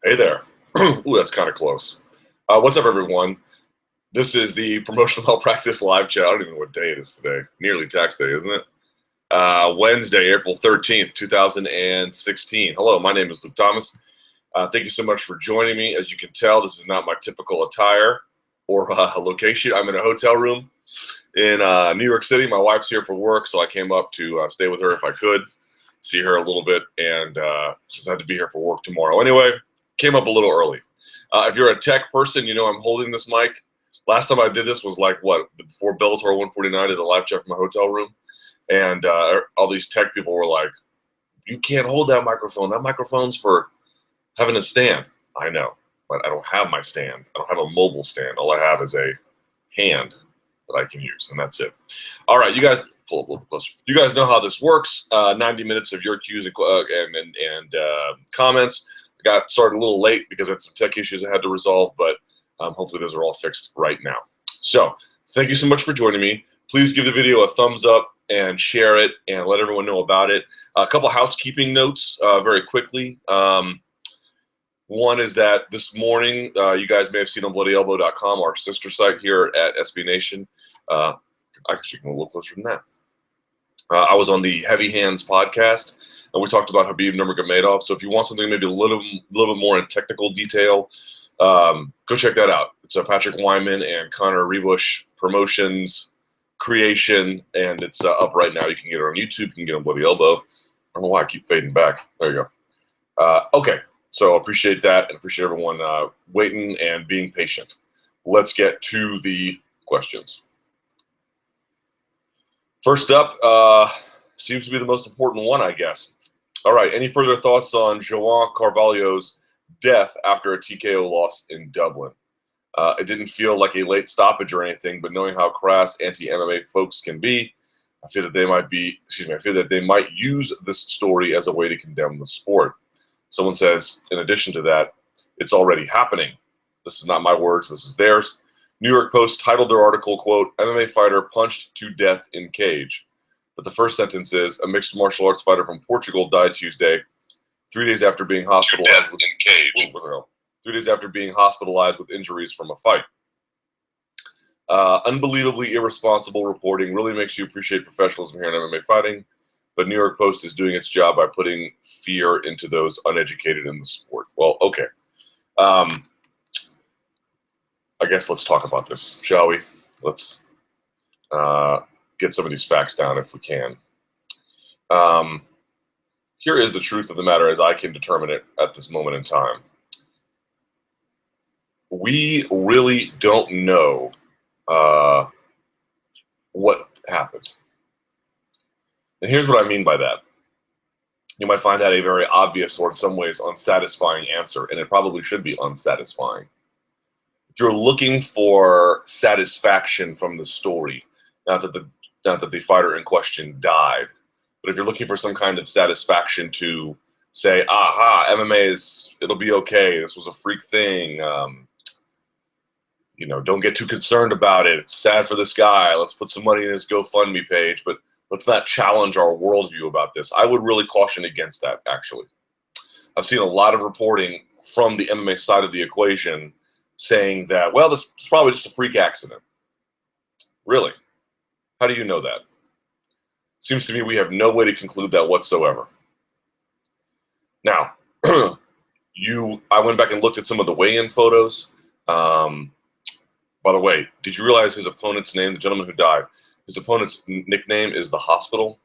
Hey there. Ooh, that's kind of close. What's up, everyone? This is the Promotional Malpractice Live Chat. I don't even know what day it is today. Nearly tax day, isn't it? Wednesday, April 13th, 2016. Hello, my name is Luke Thomas. Thank you so much for joining me. As you can tell, this is not my typical attire or location. I'm in a hotel room in New York City. My wife's here for work, so I came up to stay with her if I could, see her a little bit, and since I had to be here for work tomorrow. Anyway, came up a little early. If you're a tech person, you know I'm holding this mic. Last time I did this was like, before Bellator 149 did a live chat from my hotel room. And all these tech people were like, you can't hold that microphone. That microphone's for having a stand. I know, but I don't have my stand. I don't have a mobile stand. All I have is a hand that I can use, and that's it. All right, you guys, pull up a little closer. You guys know how this works. 90 minutes of your cues and comments. I got started a little late because I had some tech issues I had to resolve, but hopefully those are all fixed right now. So thank you so much for joining me. Please give the video a thumbs up and share it and let everyone know about it. A couple housekeeping notes very quickly. One is that this morning, you guys may have seen on bloodyelbow.com, our sister site here at SB Nation. Actually, you can look closer than that. I was on the Heavy Hands podcast, and we talked about Khabib Nurmagomedov. So if you want something maybe a little bit more in technical detail, go check that out. It's Patrick Wyman and Connor Rebush Promotions creation, and it's up right now. You can get it on YouTube. You can get it on Bloody Elbow. I don't know why I keep fading back. There you go. Okay, so appreciate that, and appreciate everyone waiting and being patient. Let's get to the questions. First up, seems to be the most important one, I guess. All right, any further thoughts on João Carvalho's death after a TKO loss in Dublin? It didn't feel like a late stoppage or anything, but knowing how crass anti-MMA folks can be, I feel that they might use this story as a way to condemn the sport. Someone says, in addition to that, it's already happening. This is not my words, this is theirs. New York Post titled their article, quote, MMA fighter punched to death in cage. But the first sentence is, a mixed martial arts fighter from Portugal died Tuesday, 3 days after being hospitalized with injuries from a fight. Unbelievably irresponsible reporting really makes you appreciate professionalism here in MMA fighting, but New York Post is doing its job by putting fear into those uneducated in the sport. Well, okay. I guess let's talk about this, shall we? Let's get some of these facts down if we can. Here is the truth of the matter as I can determine it at this moment in time. We really don't know what happened. And here's what I mean by that. You might find that a very obvious or in some ways unsatisfying answer, and it probably should be unsatisfying. If you're looking for satisfaction from the story, not that the fighter in question died, but if you're looking for some kind of satisfaction to say, aha, MMA it'll be okay, this was a freak thing, don't get too concerned about it, it's sad for this guy, let's put some money in his GoFundMe page, but let's not challenge our worldview about this. I would really caution against that, actually. I've seen a lot of reporting from the MMA side of the equation saying that, well, this is probably just a freak accident. Really? How do you know that? Seems to me we have no way to conclude that whatsoever. Now, I went back and looked at some of the weigh-in photos. By the way, did you realize his opponent's name, the gentleman who died, his opponent's nickname is the Hospital,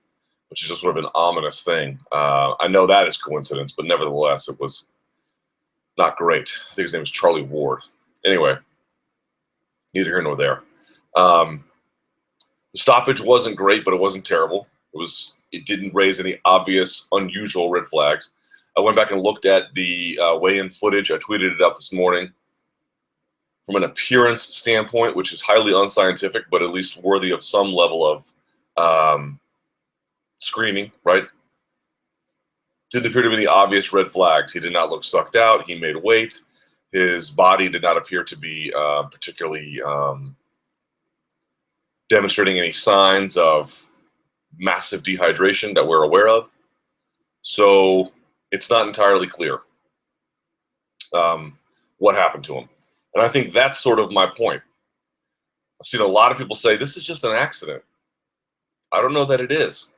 which is just sort of an ominous thing. I know that is coincidence, but nevertheless, it was not great. I think his name was Charlie Ward. Anyway, neither here nor there. The stoppage wasn't great, but it wasn't terrible. It didn't raise any obvious, unusual red flags. I went back and looked at the weigh-in footage. I tweeted it out this morning. From an appearance standpoint, which is highly unscientific, but at least worthy of some level of screening, right? Didn't appear to be any obvious red flags. He did not look sucked out. He made weight. His body did not appear to be particularly demonstrating any signs of massive dehydration that we're aware of. So it's not entirely clear. what happened to him. And I think that's sort of my point. I've seen a lot of people say this is just an accident. I don't know that it is.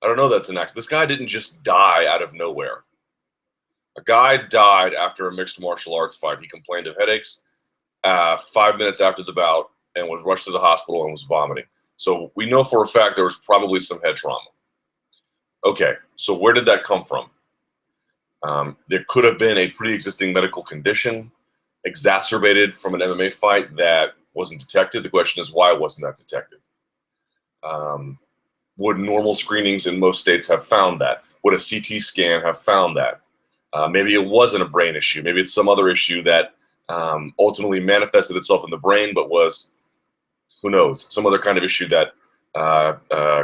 I don't know that's an accident. This guy didn't just die out of nowhere. A guy died after a mixed martial arts fight. He complained of headaches 5 minutes after the bout and was rushed to the hospital and was vomiting. So we know for a fact there was probably some head trauma. Okay, so where did that come from? There could have been a pre-existing medical condition exacerbated from an MMA fight that wasn't detected. The question is, why wasn't that detected? Would normal screenings in most states have found that? Would a CT scan have found that? Maybe it wasn't a brain issue. Maybe it's some other issue that ultimately manifested itself in the brain, but was, who knows, some other kind of issue that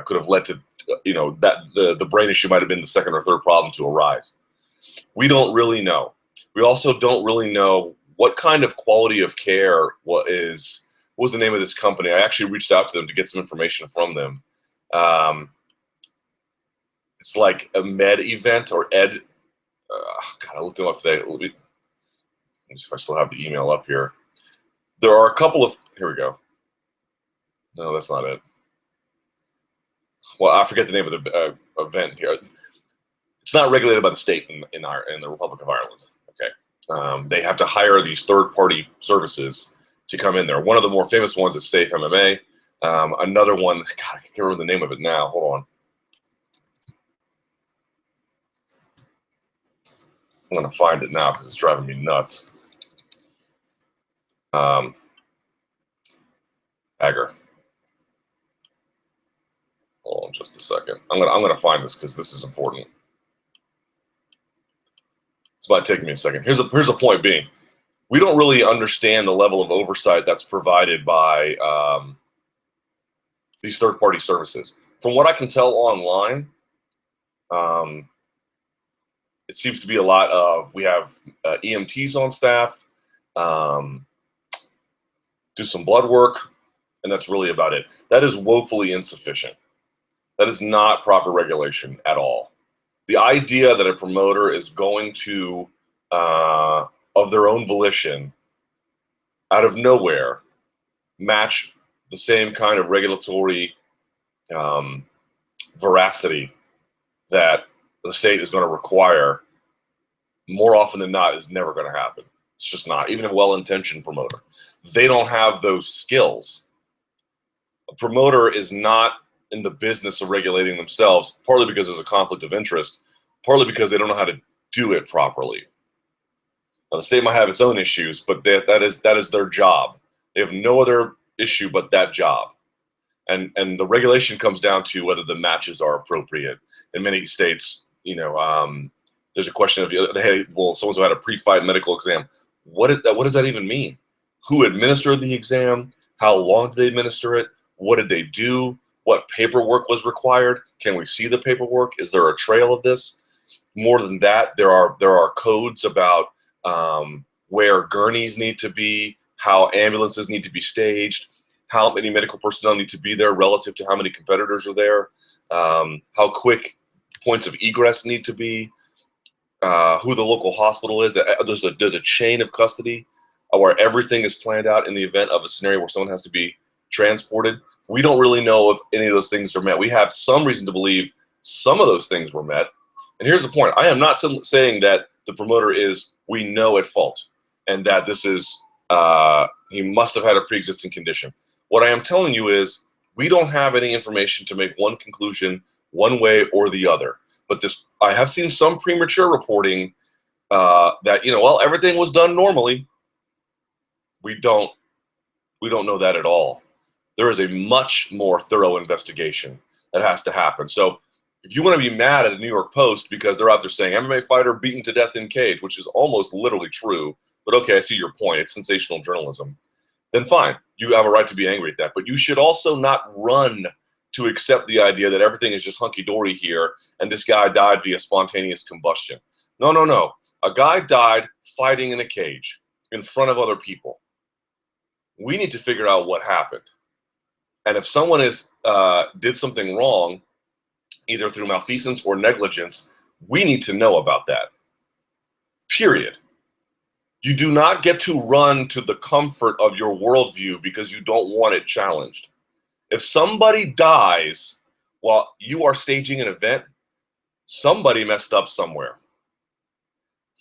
could have led to, that the brain issue might have been the second or third problem to arise. We don't really know. We also don't really know what kind of quality of care what was the name of this company. I actually reached out to them to get some information from them. It's like a med event or ed. God, I looked them up today. Let me see if I still have the email up here. There are a couple of, here we go. No, that's not it. Well, I forget the name of the event here. It's not regulated by the state in the Republic of Ireland. Okay, they have to hire these third-party services to come in there. One of the more famous ones is Safe MMA. Another one, God, I can't remember the name of it now. Hold on. I'm going to find it now because it's driving me nuts. Agger. Hold on just a second. I'm gonna find this because this is important. It's about taking me a second. Here's a point being. We don't really understand the level of oversight that's provided by these third-party services. From what I can tell online, it seems to be a lot of, we have EMTs on staff, do some blood work, and that's really about it. That is woefully insufficient. That is not proper regulation at all. The idea that a promoter is going to, of their own volition, out of nowhere, match the same kind of regulatory veracity that the state is going to require, more often than not, is never going to happen. It's just not. Even a well-intentioned promoter, they don't have those skills. A promoter is not in the business of regulating themselves, partly because there's a conflict of interest, partly because they don't know how to do it properly. Now, the state might have its own issues, but that is their job. They have no other issue but that job. And the regulation comes down to whether the matches are appropriate. In many states, there's a question of, hey, well, someone's had a pre-fight medical exam. What does that even mean? Who administered the exam? How long did they administer it? What did they do? What paperwork was required? Can we see the paperwork? Is there a trail of this? More than that, there are codes about where gurneys need to be, how ambulances need to be staged, how many medical personnel need to be there relative to how many competitors are there, how quick points of egress need to be, who the local hospital is. There's a chain of custody where everything is planned out in the event of a scenario where someone has to be transported. We don't really know if any of those things are met. We have some reason to believe some of those things were met. And here's the point. I am not saying that the promoter is, we know, at fault and that this is, he must have had a pre-existing condition. What I am telling you is we don't have any information to make one conclusion one way or the other. But I have seen some premature reporting that, well, everything was done normally. We don't know that at all. There is a much more thorough investigation that has to happen. So if you want to be mad at the New York Post because they're out there saying MMA fighter beaten to death in cage, which is almost literally true, but okay, I see your point. It's sensational journalism. Then fine, you have a right to be angry at that. But you should also not run to accept the idea that everything is just hunky-dory here and this guy died via spontaneous combustion. No, no, no. A guy died fighting in a cage in front of other people. We need to figure out what happened. And if someone did something wrong, either through malfeasance or negligence, we need to know about that. Period. You do not get to run to the comfort of your worldview because you don't want it challenged. If somebody dies while you are staging an event, somebody messed up somewhere.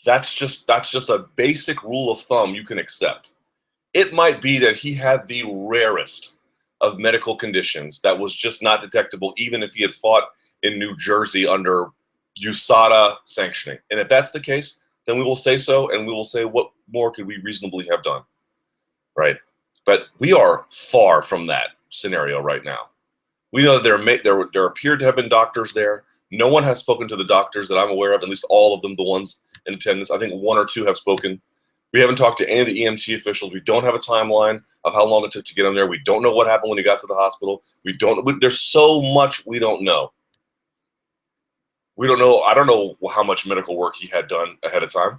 That's just a basic rule of thumb you can accept. It might be that he had the rarest of medical conditions that was just not detectable, even if he had fought in New Jersey under USADA sanctioning. And if that's the case, then we will say so, and we will say what more could we reasonably have done, right? But we are far from that scenario right now. We know that there appeared to have been doctors there. No one has spoken to the doctors that I'm aware of, at least all of them, the ones in attendance. I think one or two have spoken. We haven't talked to any of the EMT officials. We don't have a timeline of how long it took to get him there. We don't know what happened when he got to the hospital. There's so much we don't know. We don't know. I don't know how much medical work he had done ahead of time.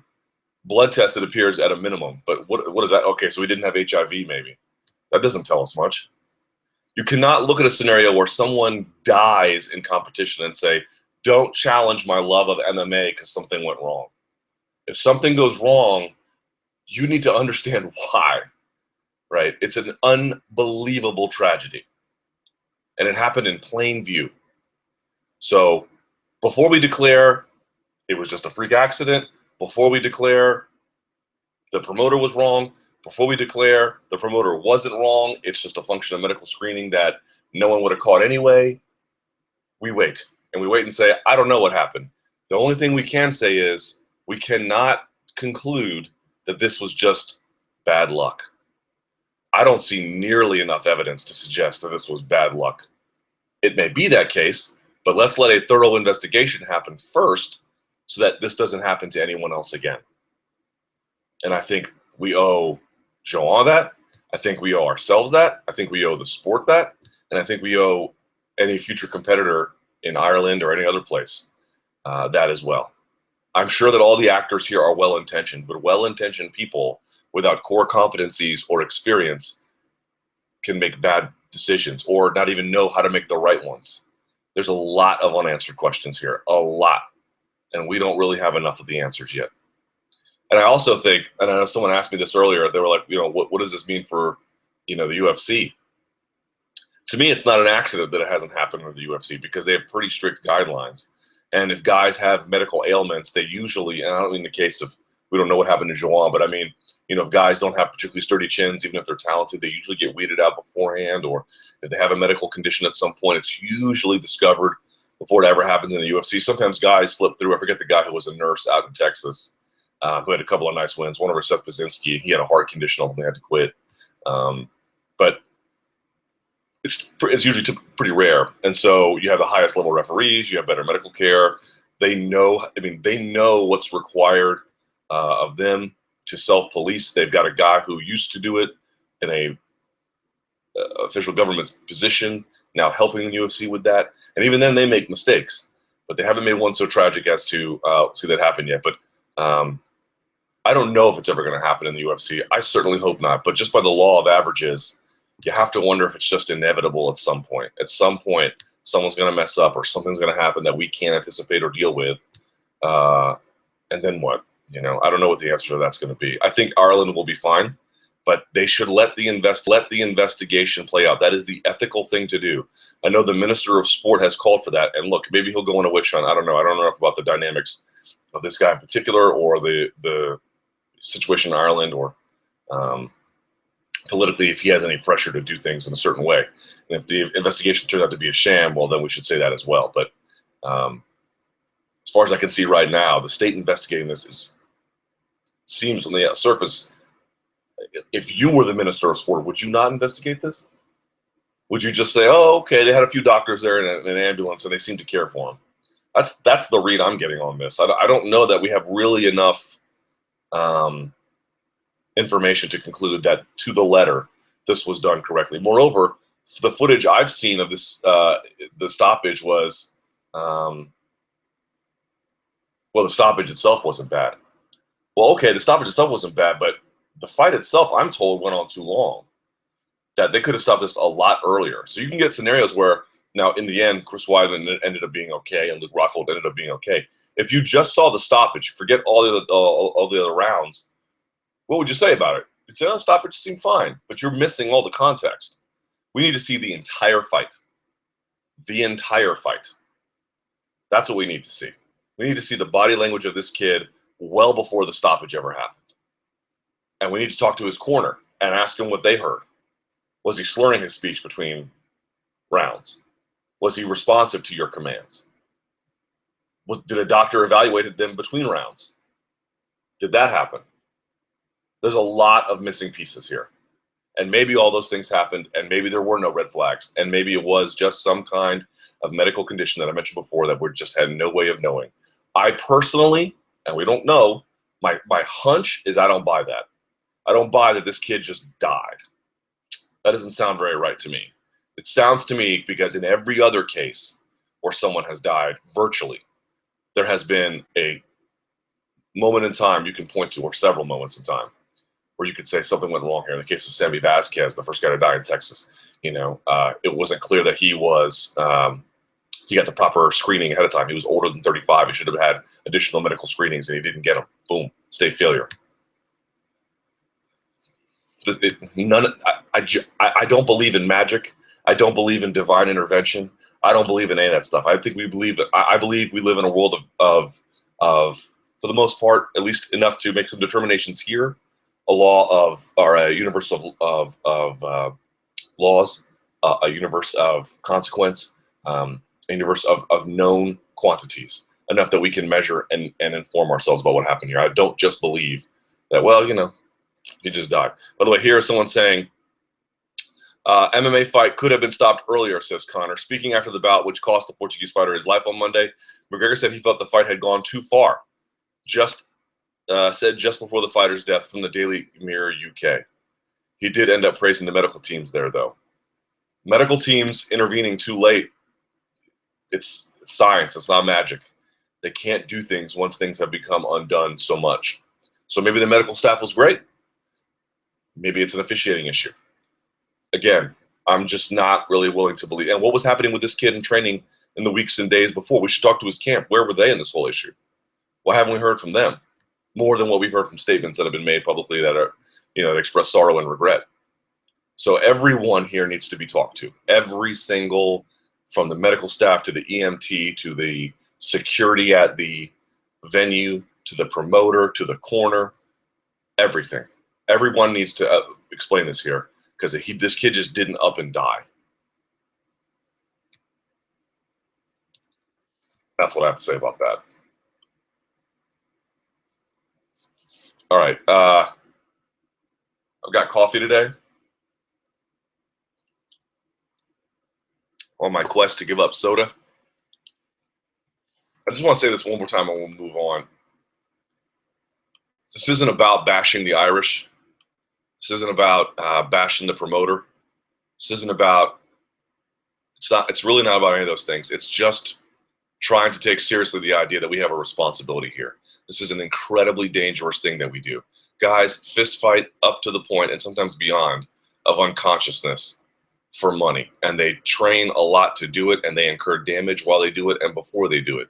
Blood test, it appears, at a minimum. But what is that? Okay, so he didn't have HIV, maybe. That doesn't tell us much. You cannot look at a scenario where someone dies in competition and say, don't challenge my love of MMA because something went wrong. If something goes wrong, you need to understand why, right? It's an unbelievable tragedy. And it happened in plain view. So before we declare it was just a freak accident, before we declare the promoter was wrong, before we declare the promoter wasn't wrong, it's just a function of medical screening that no one would have caught anyway, we wait. And we wait and say, I don't know what happened. The only thing we can say is we cannot conclude that this was just bad luck. I don't see nearly enough evidence to suggest that this was bad luck. It may be that case, but let's let a thorough investigation happen first so that this doesn't happen to anyone else again. And I think we owe Joanne that. I think we owe ourselves that. I think we owe the sport that. And I think we owe any future competitor in Ireland or any other place that as well. I'm sure that all the actors here are well-intentioned, but well-intentioned people without core competencies or experience can make bad decisions or not even know how to make the right ones. There's a lot of unanswered questions here, a lot. And we don't really have enough of the answers yet. And I also think, and I know someone asked me this earlier, they were like, what does this mean for, the UFC? To me, it's not an accident that it hasn't happened in the UFC because they have pretty strict guidelines. And if guys have medical ailments, they usually, and I don't mean the case of, we don't know what happened to Joanne, but I mean, if guys don't have particularly sturdy chins, even if they're talented, they usually get weeded out beforehand, or if they have a medical condition at some point, it's usually discovered before it ever happens in the UFC. Sometimes guys slip through. I forget the guy who was a nurse out in Texas who had a couple of nice wins. One over Seth Baczynski. He had a heart condition, ultimately had to quit. But it's usually pretty rare. And so you have the highest level referees. You have better medical care. They know what's required of them to self-police. They've got a guy who used to do it in a official government position, now helping the UFC with that. And even then, they make mistakes. But they haven't made one so tragic as to see that happen yet. But I don't know if it's ever going to happen in the UFC. I certainly hope not. But just by the law of averages, you have to wonder if it's just inevitable at some point. At some point, someone's going to mess up or something's going to happen that we can't anticipate or deal with. And then what? I don't know what the answer to that's going to be. I think Ireland will be fine, but they should let the investigation play out. That is the ethical thing to do. I know the Minister of Sport has called for that. And look, maybe he'll go on a witch hunt. I don't know. I don't know enough about the dynamics of this guy in particular or the situation in Ireland or politically if he has any pressure to do things in a certain way. And if the investigation turns out to be a sham, well, then we should say that as well. But as far as I can see right now, the state investigating this seems on the surface, if you were the Minister of Sport, would you not investigate this? Would you just say, oh, okay, they had a few doctors there in an ambulance and they seem to care for him? That's the read I'm getting on this. I don't know that we have really enough information to conclude that to the letter this was done correctly. Moreover, the footage I've seen of this, the stoppage was, the stoppage itself wasn't bad. Well, okay, the stoppage itself wasn't bad, but the fight itself, I'm told, went on too long. That they could have stopped this a lot earlier. So you can get scenarios where, now in the end, Chris Weidman ended up being okay, and Luke Rockhold ended up being okay. If you just saw the stoppage, forget all the other rounds, What would you say about it? You'd say, oh, stoppage seemed fine, but you're missing all the context. We need to see the entire fight. The entire fight. That's what we need to see. We need to see the body language of this kid well before the stoppage ever happened. And we need to talk to his corner and ask him what they heard. Was he slurring his speech between rounds? Was he responsive to your commands? Did a doctor evaluate them between rounds? Did that happen? There's a lot of missing pieces here. And maybe all those things happened, and maybe there were no red flags, and maybe it was just some kind of medical condition that I mentioned before that we just had no way of knowing. I personally, and we don't know, my hunch is I don't buy that. I don't buy that this kid just died. That doesn't sound very right to me. It sounds to me because in every other case where someone has died virtually, there has been a moment in time you can point to, or several moments in time, where you could say something went wrong here. In the case of Sammy Vasquez, the first guy to die in Texas, it wasn't clear that he was, he got the proper screening ahead of time. He was older than 35. He should have had additional medical screenings, and he didn't get them. Boom, state failure. I don't believe in magic. I don't believe in divine intervention. I don't believe in any of that stuff. I believe we live in a world of for the most part, at least enough to make some determinations here, a universe of laws, a universe of consequence, a universe of known quantities, enough that we can measure and inform ourselves about what happened here. I don't just believe that, well, he just died. By the way, here is someone saying, MMA fight could have been stopped earlier, says Conor. Speaking after the bout, which cost the Portuguese fighter his life on Monday, McGregor said he felt the fight had gone too far. Said just before the fighter's death from the Daily Mirror UK. He did end up praising the medical teams there, though. Medical teams intervening too late, it's science, it's not magic. They can't do things once things have become undone so much. So maybe the medical staff was great. Maybe it's an officiating issue. Again, I'm just not really willing to believe. And what was happening with this kid in training in the weeks and days before? We should talk to his camp. Where were they in this whole issue? Why haven't we heard from them? More than what we've heard from statements that have been made publicly that are, that express sorrow and regret. So everyone here needs to be talked to. Every single, from the medical staff to the EMT to the security at the venue to the promoter to the corner, everything. Everyone needs to explain this here, because this kid just didn't up and die. That's what I have to say about that. All right. I've got coffee today. On my quest to give up soda. I just want to say this one more time and we'll move on. This isn't about bashing the Irish. This isn't about bashing the promoter. This isn't about, it's really not about any of those things. It's just trying to take seriously the idea that we have a responsibility here. This is an incredibly dangerous thing that we do. Guys fist fight up to the point, and sometimes beyond, of unconsciousness for money. And they train a lot to do it, and they incur damage while they do it and before they do it.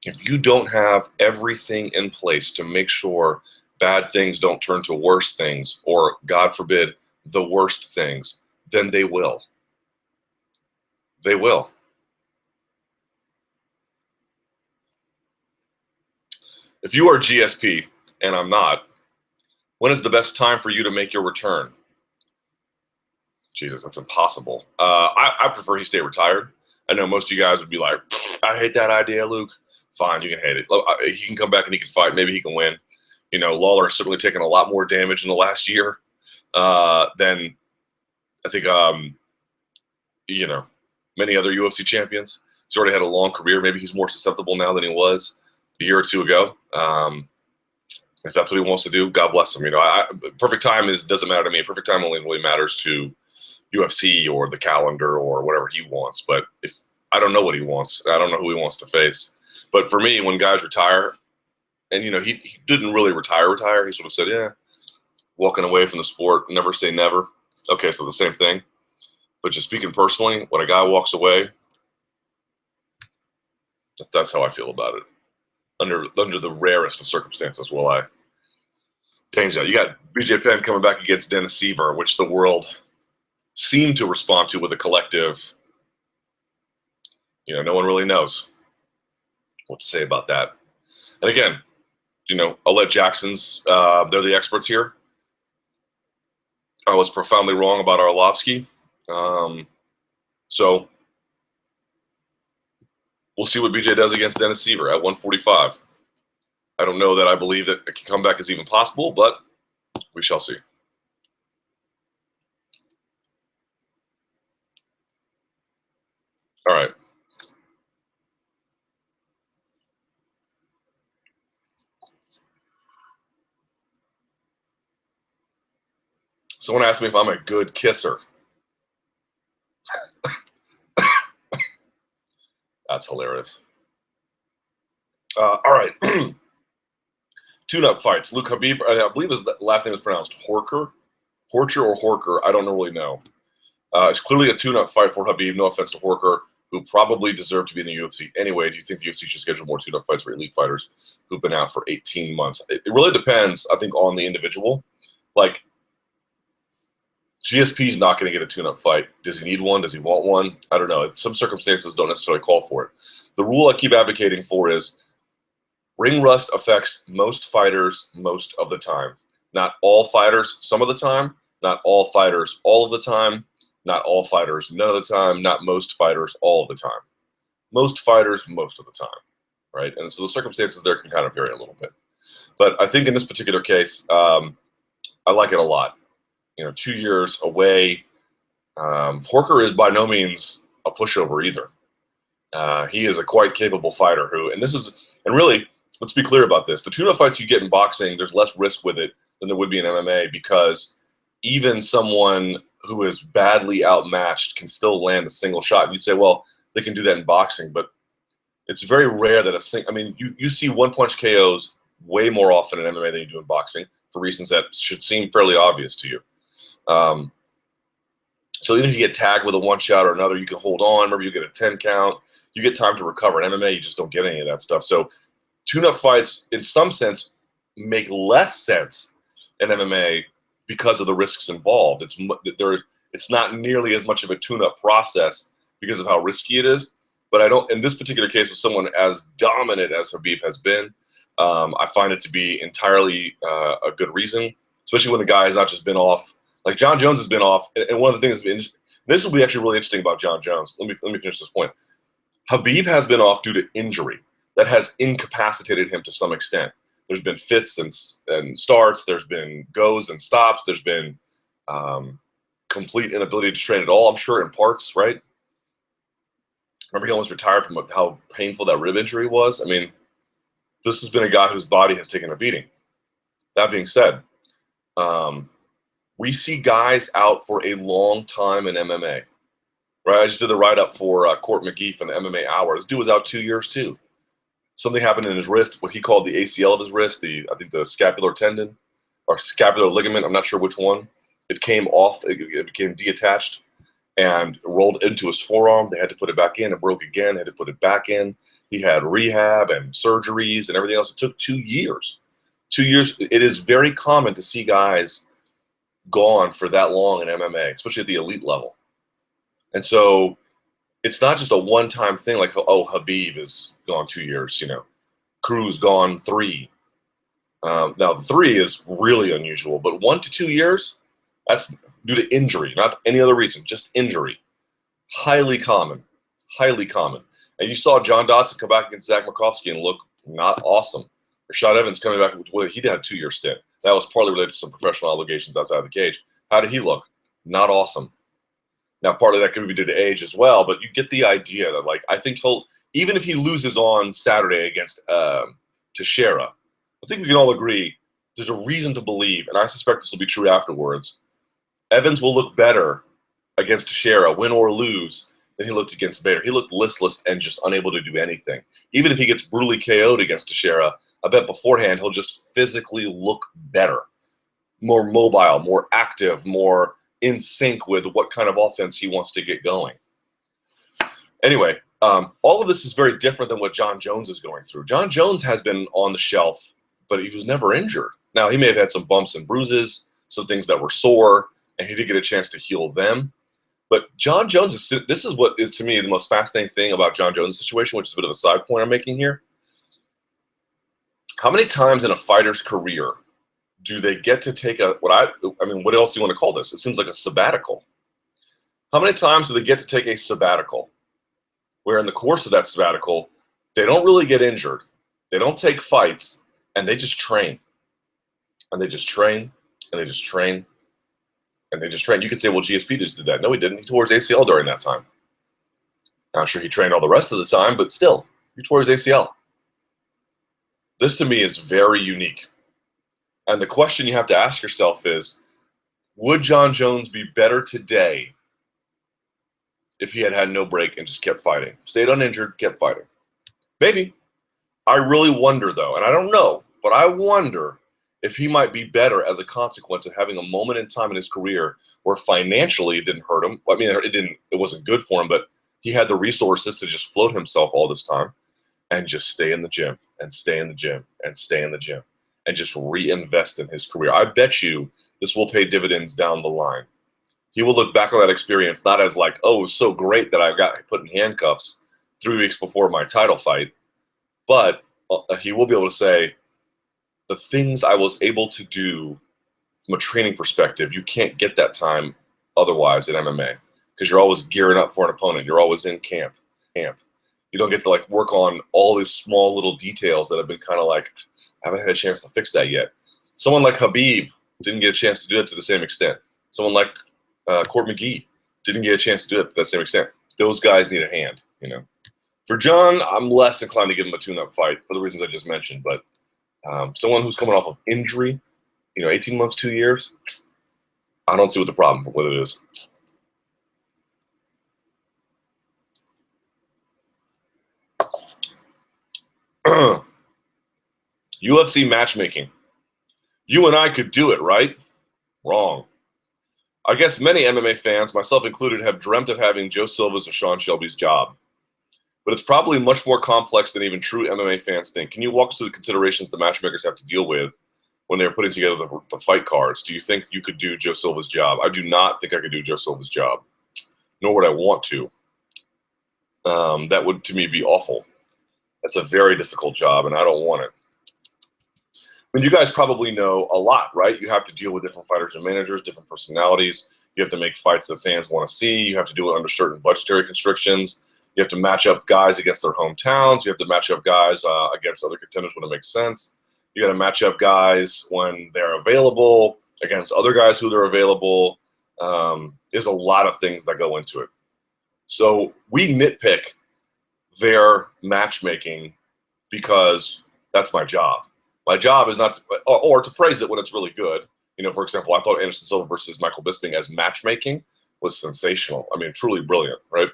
If you don't have everything in place to make sure bad things don't turn to worse things, or God forbid, the worst things, then they will. They will. If you are GSP, and I'm not, when is the best time for you to make your return? Jesus, that's impossible. I prefer he stay retired. I know most of you guys would be like, I hate that idea, Luke. Fine, you can hate it. He can come back and he can fight. Maybe he can win. Lawler has certainly taken a lot more damage in the last year than I think, many other UFC champions. He's already had a long career. Maybe he's more susceptible now than he was a year or two ago. If that's what he wants to do, God bless him. Perfect time doesn't matter to me. Perfect time only really matters to UFC or the calendar or whatever he wants. But if I don't know what he wants, I don't know who he wants to face. But for me, when guys retire, and he didn't really retire. He sort of said, yeah, walking away from the sport, never say never. Okay, so the same thing. But just speaking personally, when a guy walks away, that's how I feel about it. Under the rarest of circumstances will I Change that. You got BJ Penn coming back against Dennis Seaver, which the world seemed to respond to with a collective, no one really knows what to say about that. And again, I'll let Jackson's, they're the experts here. I was profoundly wrong about Arlovsky. So we'll see what BJ does against Dennis Seaver at 145. I don't know that I believe that a comeback is even possible, but we shall see. All right. Someone asked me if I'm a good kisser. That's hilarious. All right. Tune-up fights. Luke Khabib, I believe his last name is pronounced Horcher. Horcher or Horker. I don't really know. It's clearly a tune-up fight for Khabib. No offense to Horker, who probably deserved to be in the UFC anyway. Do you think the UFC should schedule more tune-up fights for elite fighters who've been out for 18 months? It really depends, I think, on the individual. Like, GSP is not going to get a tune-up fight. Does he need one? Does he want one? I don't know. Some circumstances don't necessarily call for it. The rule I keep advocating for is ring rust affects most fighters most of the time. Not all fighters some of the time. Not all fighters all of the time. Not all fighters none of the time. Not most fighters all of the time. Most fighters most of the time, right? And so the circumstances there can kind of vary a little bit. But I think in this particular case, I like it a lot. 2 years away. Horker is by no means a pushover either. He is a quite capable fighter and really, let's be clear about this. The tune-up fights you get in boxing, there's less risk with it than there would be in MMA because even someone who is badly outmatched can still land a single shot. And you'd say, well, they can do that in boxing, but it's very rare that you see one-punch KOs way more often in MMA than you do in boxing for reasons that should seem fairly obvious to you. So even if you get tagged with a one shot or another, you can hold on. Remember, you get a 10 count. You get time to recover. In MMA, you just don't get any of that stuff. So tune-up fights, in some sense, make less sense in MMA because of the risks involved. It's not nearly as much of a tune-up process because of how risky it is. But in this particular case, with someone as dominant as Khabib has been, I find it to be entirely a good reason, especially when the guy has not just been off. Like John Jones has been off, and one of the things this will be actually really interesting about John Jones. Let me finish this point. Habib has been off due to injury that has incapacitated him to some extent. There's been fits and starts. There's been goes and stops. There's been complete inability to train at all, I'm sure, in parts, right? Remember, he almost retired from how painful that rib injury was? I mean, this has been a guy whose body has taken a beating. That being said, we see guys out for a long time in MMA, right? I just did the write-up for Court McGee from the MMA Hour. This dude was out 2 years, too. Something happened in his wrist, what he called the ACL of his wrist, I think the scapular tendon or scapular ligament, I'm not sure which one. It came off, it became detached and rolled into his forearm. They had to put it back in. It broke again, they had to put it back in. He had rehab and surgeries and everything else. It took 2 years. 2 years. It is very common to see guys gone for that long in MMA, especially at the elite level. And so it's not just a one-time thing like, oh, Khabib is gone 2 years, Cruz gone 3. Now, the 3 is really unusual, but 1 to 2 years, that's due to injury, not any other reason, just injury. Highly common, highly common. And you saw John Dodson come back against Zach Markovsky and look not awesome. Rashad Evans coming back, he did have a 2-year stint. That was partly related to some professional obligations outside of the cage. How did he look? Not awesome. Now, partly that could be due to age as well, but you get the idea that, I think even if he loses on Saturday against Teixeira, I think we can all agree there's a reason to believe, and I suspect this will be true afterwards, Evans will look better against Teixeira, win or lose, than he looked against Bader. He looked listless and just unable to do anything. Even if he gets brutally KO'd against Teixeira, I bet beforehand he'll just physically look better, more mobile, more active, more in sync with what kind of offense he wants to get going. Anyway, all of this is very different than what John Jones is going through. John Jones has been on the shelf, but he was never injured. Now, he may have had some bumps and bruises, some things that were sore, and he did get a chance to heal them. But Jon Jones, this is what is, to me, the most fascinating thing about Jon Jones' situation, which is a bit of a side point I'm making here. How many times in a fighter's career do they get to take what else do you want to call this? It seems like a sabbatical. How many times do they get to take a sabbatical where in the course of that sabbatical, they don't really get injured, they don't take fights, and they just train. And they just train, and they just train, and they just train. You could say, well, GSP just did that. No, he didn't. He tore his ACL during that time. I'm sure he trained all the rest of the time, but still, he tore his ACL. This, to me, is very unique. And the question you have to ask yourself is, would Jon Jones be better today if he had had no break and just kept fighting? Stayed uninjured, kept fighting. Maybe. I really wonder, though, and I don't know, but I wonder if he might be better as a consequence of having a moment in time in his career where financially it didn't hurt him. I mean, it wasn't good for him, but he had the resources to just float himself all this time and just stay in the gym and stay in the gym and stay in the gym and just reinvest in his career. I bet you this will pay dividends down the line. He will look back on that experience not as like, oh, it was so great that I got put in handcuffs 3 weeks before my title fight, but he will be able to say, the things I was able to do from a training perspective, you can't get that time otherwise in MMA because you're always gearing up for an opponent. You're always in camp. You don't get to like work on all these small little details that have been kind of like, I haven't had a chance to fix that yet. Someone like Khabib didn't get a chance to do it to the same extent. Someone like Court McGee didn't get a chance to do it to that same extent. Those guys need a hand, you know. For Jon, I'm less inclined to give him a tune-up fight for the reasons I just mentioned, but someone who's coming off of injury, 18 months, 2 years, I don't see what the problem with it is. UFC matchmaking. You and I could do it, right? Wrong. I guess many MMA fans, myself included, have dreamt of having Joe Silva's or Sean Shelby's job. But it's probably much more complex than even true MMA fans think. Can you walk us through the considerations the matchmakers have to deal with when they're putting together the fight cards? Do you think you could do Joe Silva's job? I do not think I could do Joe Silva's job, nor would I want to. That would, to me, be awful. That's a very difficult job, and I don't want it. I mean, you guys probably know a lot, right? You have to deal with different fighters and managers, different personalities. You have to make fights that fans want to see. You have to do it under certain budgetary constrictions. You have to match up guys against their hometowns. You have to match up guys against other contenders when it makes sense. You got to match up guys when they're available against other guys who they're available. There's a lot of things that go into it. So we nitpick their matchmaking because that's my job. My job is not to, or to praise it when it's really good. For example, I thought Anderson Silva versus Michael Bisping as matchmaking was sensational. I mean, truly brilliant, right?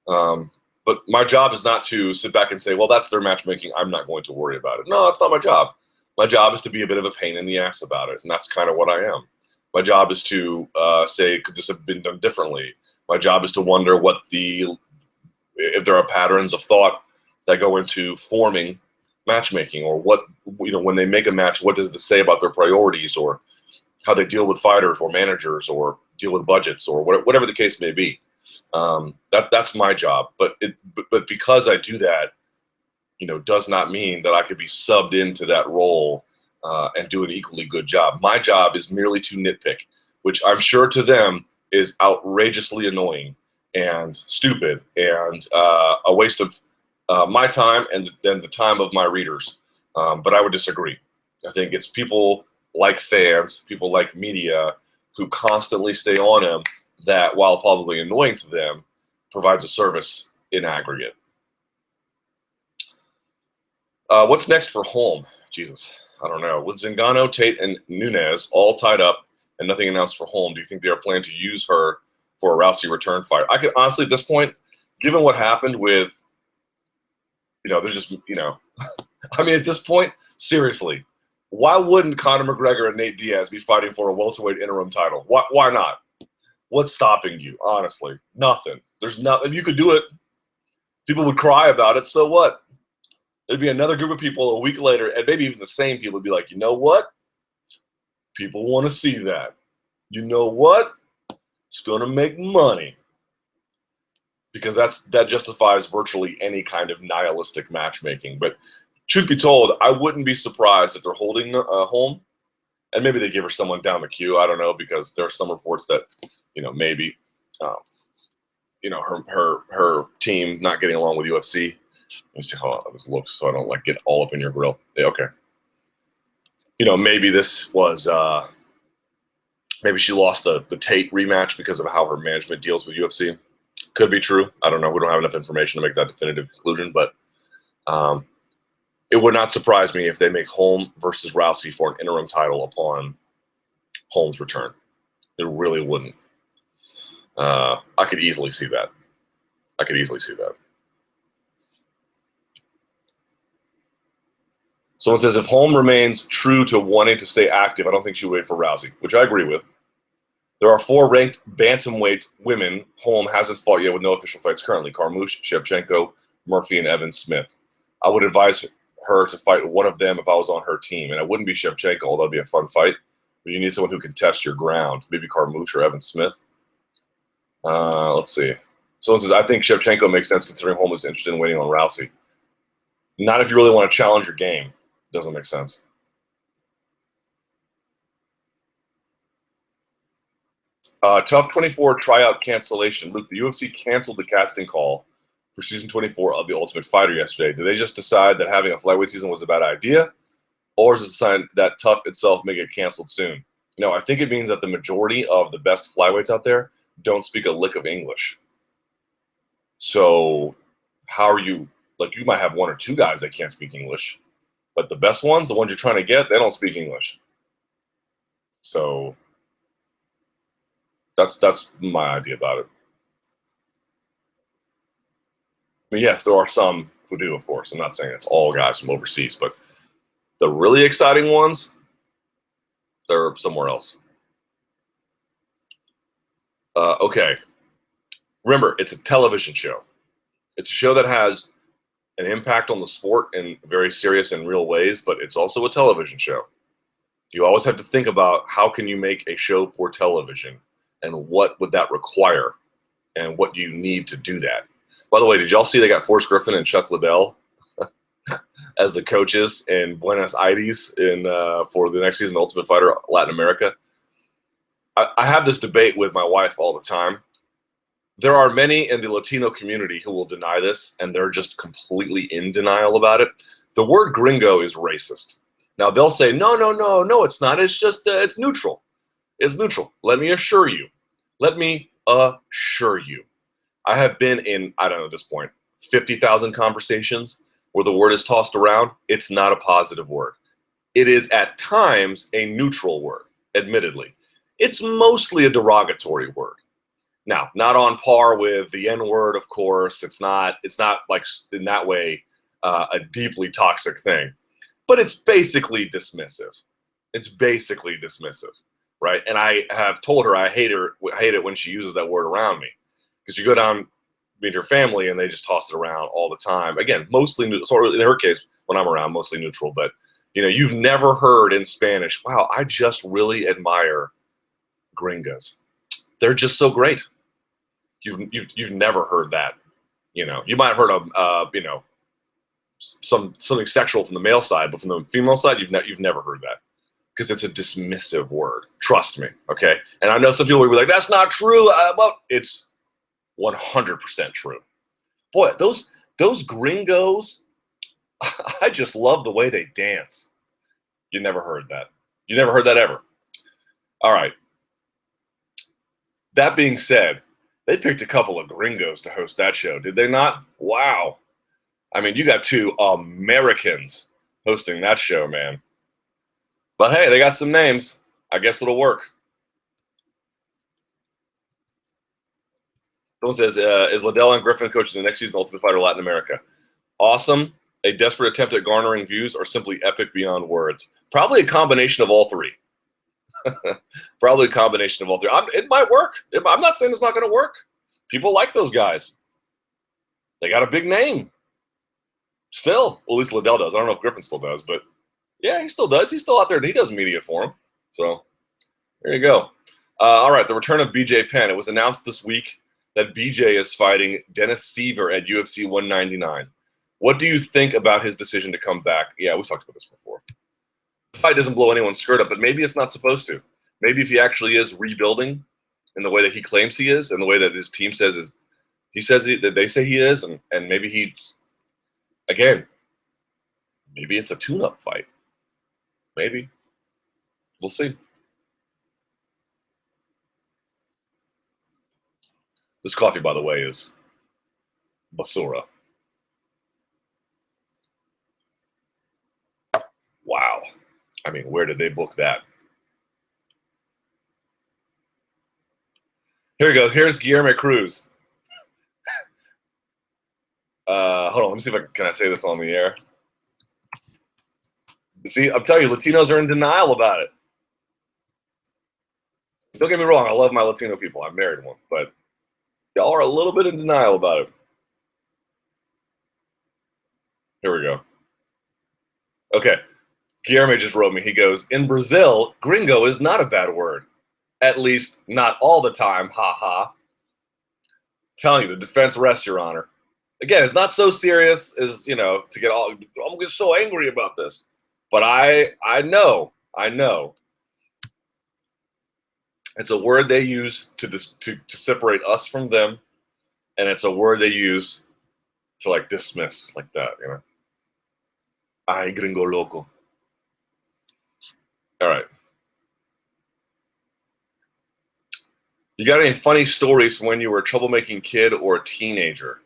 But my job is not to sit back and say, well, that's their matchmaking, I'm not going to worry about it. No, that's not my job. My job is to be a bit of a pain in the ass about it, and that's kind of what I am. My job is to say, could this have been done differently? My job is to wonder if there are patterns of thought that go into forming matchmaking, or what, when they make a match, what does this say about their priorities, or how they deal with fighters or managers, or deal with budgets, or whatever the case may be. That's my job. But because I do that, does not mean that I could be subbed into that role and do an equally good job. My job is merely to nitpick, which I'm sure to them is outrageously annoying and stupid and a waste of my time and then the time of my readers. But I would disagree. I think it's people like fans, people like media, who constantly stay on him, that, while probably annoying to them, provides a service in aggregate. What's next for Holm? Jesus, I don't know. With Zingano, Tate, and Nunes all tied up and nothing announced for Holm, do you think they are planning to use her for a Rousey return fight? I could honestly, at this point, given what happened with, they're just, I mean, at this point, seriously, why wouldn't Conor McGregor and Nate Diaz be fighting for a welterweight interim title? Why not? What's stopping you? Honestly, nothing. There's nothing. You could do it. People would cry about it. So what? There'd be another group of people a week later, and maybe even the same people would be like, you know what? People want to see that. You know what? It's going to make money. Because that justifies virtually any kind of nihilistic matchmaking. But truth be told, I wouldn't be surprised if they're holding Holm, and maybe they give her someone down the queue. I don't know, because there are some reports that, maybe, her team not getting along with UFC. Let me see how this looks, so I don't get all up in your grill. Yeah, okay. Maybe this was maybe she lost the Tate rematch because of how her management deals with UFC. Could be true. I don't know. We don't have enough information to make that definitive conclusion, but it would not surprise me if they make Holm versus Rousey for an interim title upon Holm's return. It really wouldn't. I could easily see that. Someone says, if Holm remains true to wanting to stay active, I don't think she would wait for Rousey, which I agree with. There are 4 ranked bantamweight women Holm hasn't fought yet with no official fights currently: Carmouche, Shevchenko, Murphy, and Evans Smith. I would advise her to fight one of them if I was on her team, and it wouldn't be Shevchenko, although it'd be a fun fight. But you need someone who can test your ground, maybe Carmouche or Evans Smith. Let's see. Someone says, I think Shevchenko makes sense considering Holm is interested in waiting on Rousey. Not if you really want to challenge your game. Doesn't make sense. Tough 24 tryout cancellation. Luke, the UFC canceled the casting call for season 24 of The Ultimate Fighter yesterday. Did they just decide that having a flyweight season was a bad idea? Or is it a sign that Tough itself may get canceled soon? I think it means that the majority of the best flyweights out there don't speak a lick of English. So how are you, you might have 1 or 2 guys that can't speak English, but the best ones, the ones you're trying to get, they don't speak English. So that's my idea about it. But yes, there are some who do, of course. I'm not saying it's all guys from overseas, but the really exciting ones, they're somewhere else. Okay. Remember, it's a television show. It's a show that has an impact on the sport in very serious and real ways, but it's also a television show. You always have to think about how can you make a show for television and what would that require and what you need to do that. By the way, did y'all see they got Forrest Griffin and Chuck Liddell as the coaches in Buenos Aires for the next season of Ultimate Fighter Latin America? I have this debate with my wife all the time. There are many in the Latino community who will deny this, and they're just completely in denial about it. The word gringo is racist. Now, they'll say, no, it's not. It's just, it's neutral. It's neutral. Let me assure you. I have been in, I don't know at this point, 50,000 conversations where the word is tossed around. It's not a positive word. It is at times a neutral word, admittedly. It's mostly a derogatory word. Now, not on par with the N-word, of course. It's not like in that way a deeply toxic thing, but it's basically dismissive. Right? And I have told her I hate it when she uses that word around me, because you go down meet her family and they just toss it around all the time. Again, mostly neutral. In her case, when I'm around, mostly neutral. But you've never heard in Spanish, "Wow, I just really admire gringas. They're just so great." You've never heard that. You might have heard of something sexual from the male side, but from the female side, you've never heard that, because it's a dismissive word. Trust me, okay? And I know some people will be like, "That's not true." Well, it's 100% true. Boy, those gringos, I just love the way they dance. You never heard that. You never heard that ever. All right. That being said, they picked a couple of gringos to host that show, did they not? Wow. I mean, you got 2 Americans hosting that show, man. But hey, they got some names. I guess it'll work. Someone says, is Liddell and Griffin coaching the next season of Ultimate Fighter Latin America? Awesome, a desperate attempt at garnering views, or simply epic beyond words? Probably a combination of all 3. Probably a combination of all 3. It might work. I'm not saying it's not going to work. People like those guys. They got a big name. Still, well, at least Liddell does. I don't know if Griffin still does, but yeah, he still does. He's still out there. He does media for him. So there you go. All right, the return of BJ Penn. It was announced this week that BJ is fighting Dennis Seaver at UFC 199. What do you think about his decision to come back? Yeah, we've talked about this before. The fight doesn't blow anyone's skirt up, but maybe it's not supposed to. Maybe if he actually is rebuilding in the way that he claims he is, and the way that his team says is, that they say he is, and maybe he's, again, maybe it's a tune-up fight. Maybe. We'll see. This coffee, by the way, is basura. Wow. I mean, where did they book that? Here we go. Here's Guillermo Cruz. Hold on. Let me see if can I say this on the air. See, I'm telling you, Latinos are in denial about it. Don't get me wrong. I love my Latino people. I married one, but y'all are a little bit in denial about it. Here we go. Okay. Guillermo just wrote me. He goes, in Brazil, gringo is not a bad word. At least not all the time. Ha ha. Telling you, the defense rests, Your Honor. Again, it's not so serious as, to get all, I'm just so angry about this. But I know. It's a word they use to separate us from them. And it's a word they use to dismiss like that, Ay, gringo loco. All right. You got any funny stories from when you were a troublemaking kid or a teenager?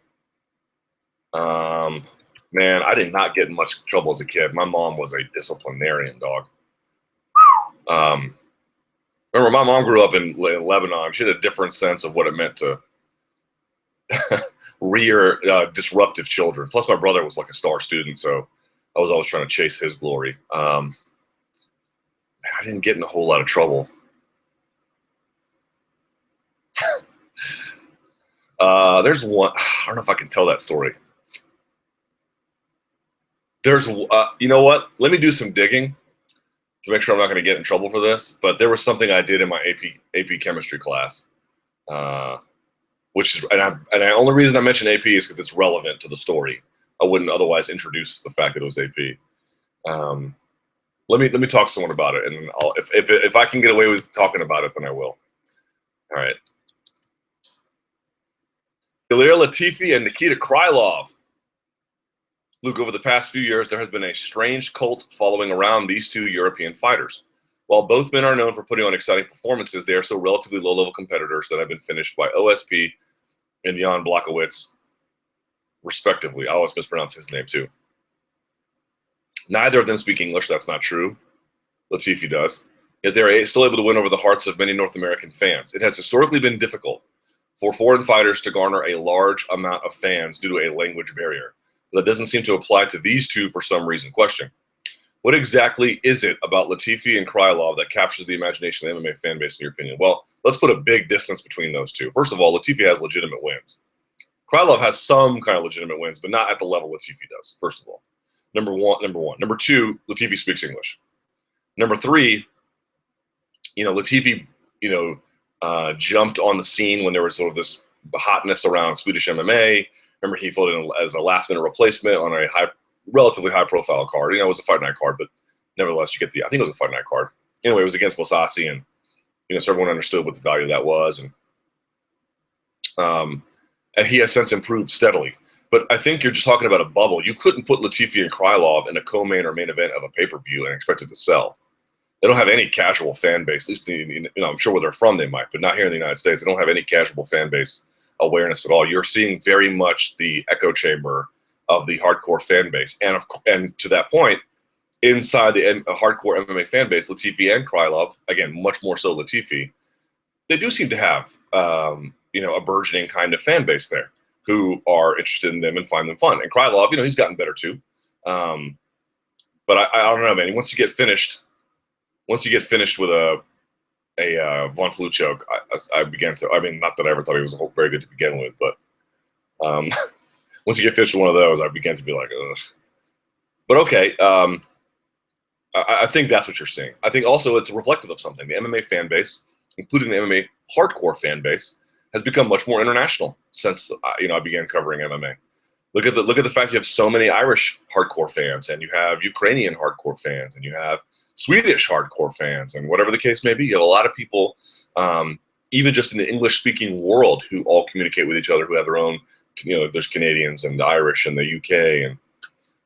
Man, I did not get in much trouble as a kid. My mom was a disciplinarian, dog. Remember, my mom grew up in Lebanon. She had a different sense of what it meant to rear disruptive children. Plus, my brother was like a star student, so I was always trying to chase his glory. Man, I didn't get in a whole lot of trouble. There's one. I don't know if I can tell that story. There's, you know what? Let me do some digging to make sure I'm not going to get in trouble for this. But there was something I did in my AP chemistry class, which is, and the only reason I mention AP is because it's relevant to the story. I wouldn't otherwise introduce the fact that it was AP. Let me talk to someone about it, and if I can get away with talking about it, then I will. All right. Ilir Latifi and Nikita Krylov. Luke, over the past few years, there has been a strange cult following around these two European fighters. While both men are known for putting on exciting performances, they are still relatively low-level competitors that have been finished by OSP and Jan Blachowicz, respectively. I always mispronounce his name, too. Neither of them speak English. That's not true. Latifi does. Yet they're still able to win over the hearts of many North American fans. It has historically been difficult for foreign fighters to garner a large amount of fans due to a language barrier. That doesn't seem to apply to these two for some reason. Question: what exactly is it about Latifi and Krylov that captures the imagination of the MMA fan base, in your opinion? Well, let's put a big distance between those two. First of all, Latifi has legitimate wins. Krylov has some kind of legitimate wins, but not at the level Latifi does, first of all. Number one. Number two, Latifi speaks English. Number three, Latifi, jumped on the scene when there was sort of this hotness around Swedish MMA. Remember, he filled in as a last-minute replacement on a relatively high-profile card. It was a Fight Night card, but nevertheless, you get I think it was a Fight Night card. Anyway, it was against Mosasi, and so everyone understood what the value of that was, and he has since improved steadily. But I think you're just talking about a bubble. You couldn't put Latifi and Krylov in a co-main or main event of a pay-per-view and expect it to sell. They don't have any casual fan base. At least, I'm sure where they're from they might, but not here in the United States. They don't have any casual fan base awareness at all. You're seeing very much the echo chamber of the hardcore fan base. And to that point, inside the hardcore MMA fan base, Latifi and Krylov, again, much more so Latifi, they do seem to have, a burgeoning kind of fan base there who are interested in them and find them fun. And Krylov, he's gotten better too. But I don't know, man. Once you get finished with a Von Flue choke, I began to, not that I ever thought he was very good to begin with, but once you get finished with one of those, I began to be like, ugh. But okay, I think that's what you're seeing. I think also it's reflective of something. The MMA fan base, including the MMA hardcore fan base, has become much more international since I began covering MMA. Look at the fact you have so many Irish hardcore fans, and you have Ukrainian hardcore fans, and you have Swedish hardcore fans, and whatever the case may be. You have a lot of people, even just in the English-speaking world, who all communicate with each other, who have their own. There's Canadians and the Irish and the UK and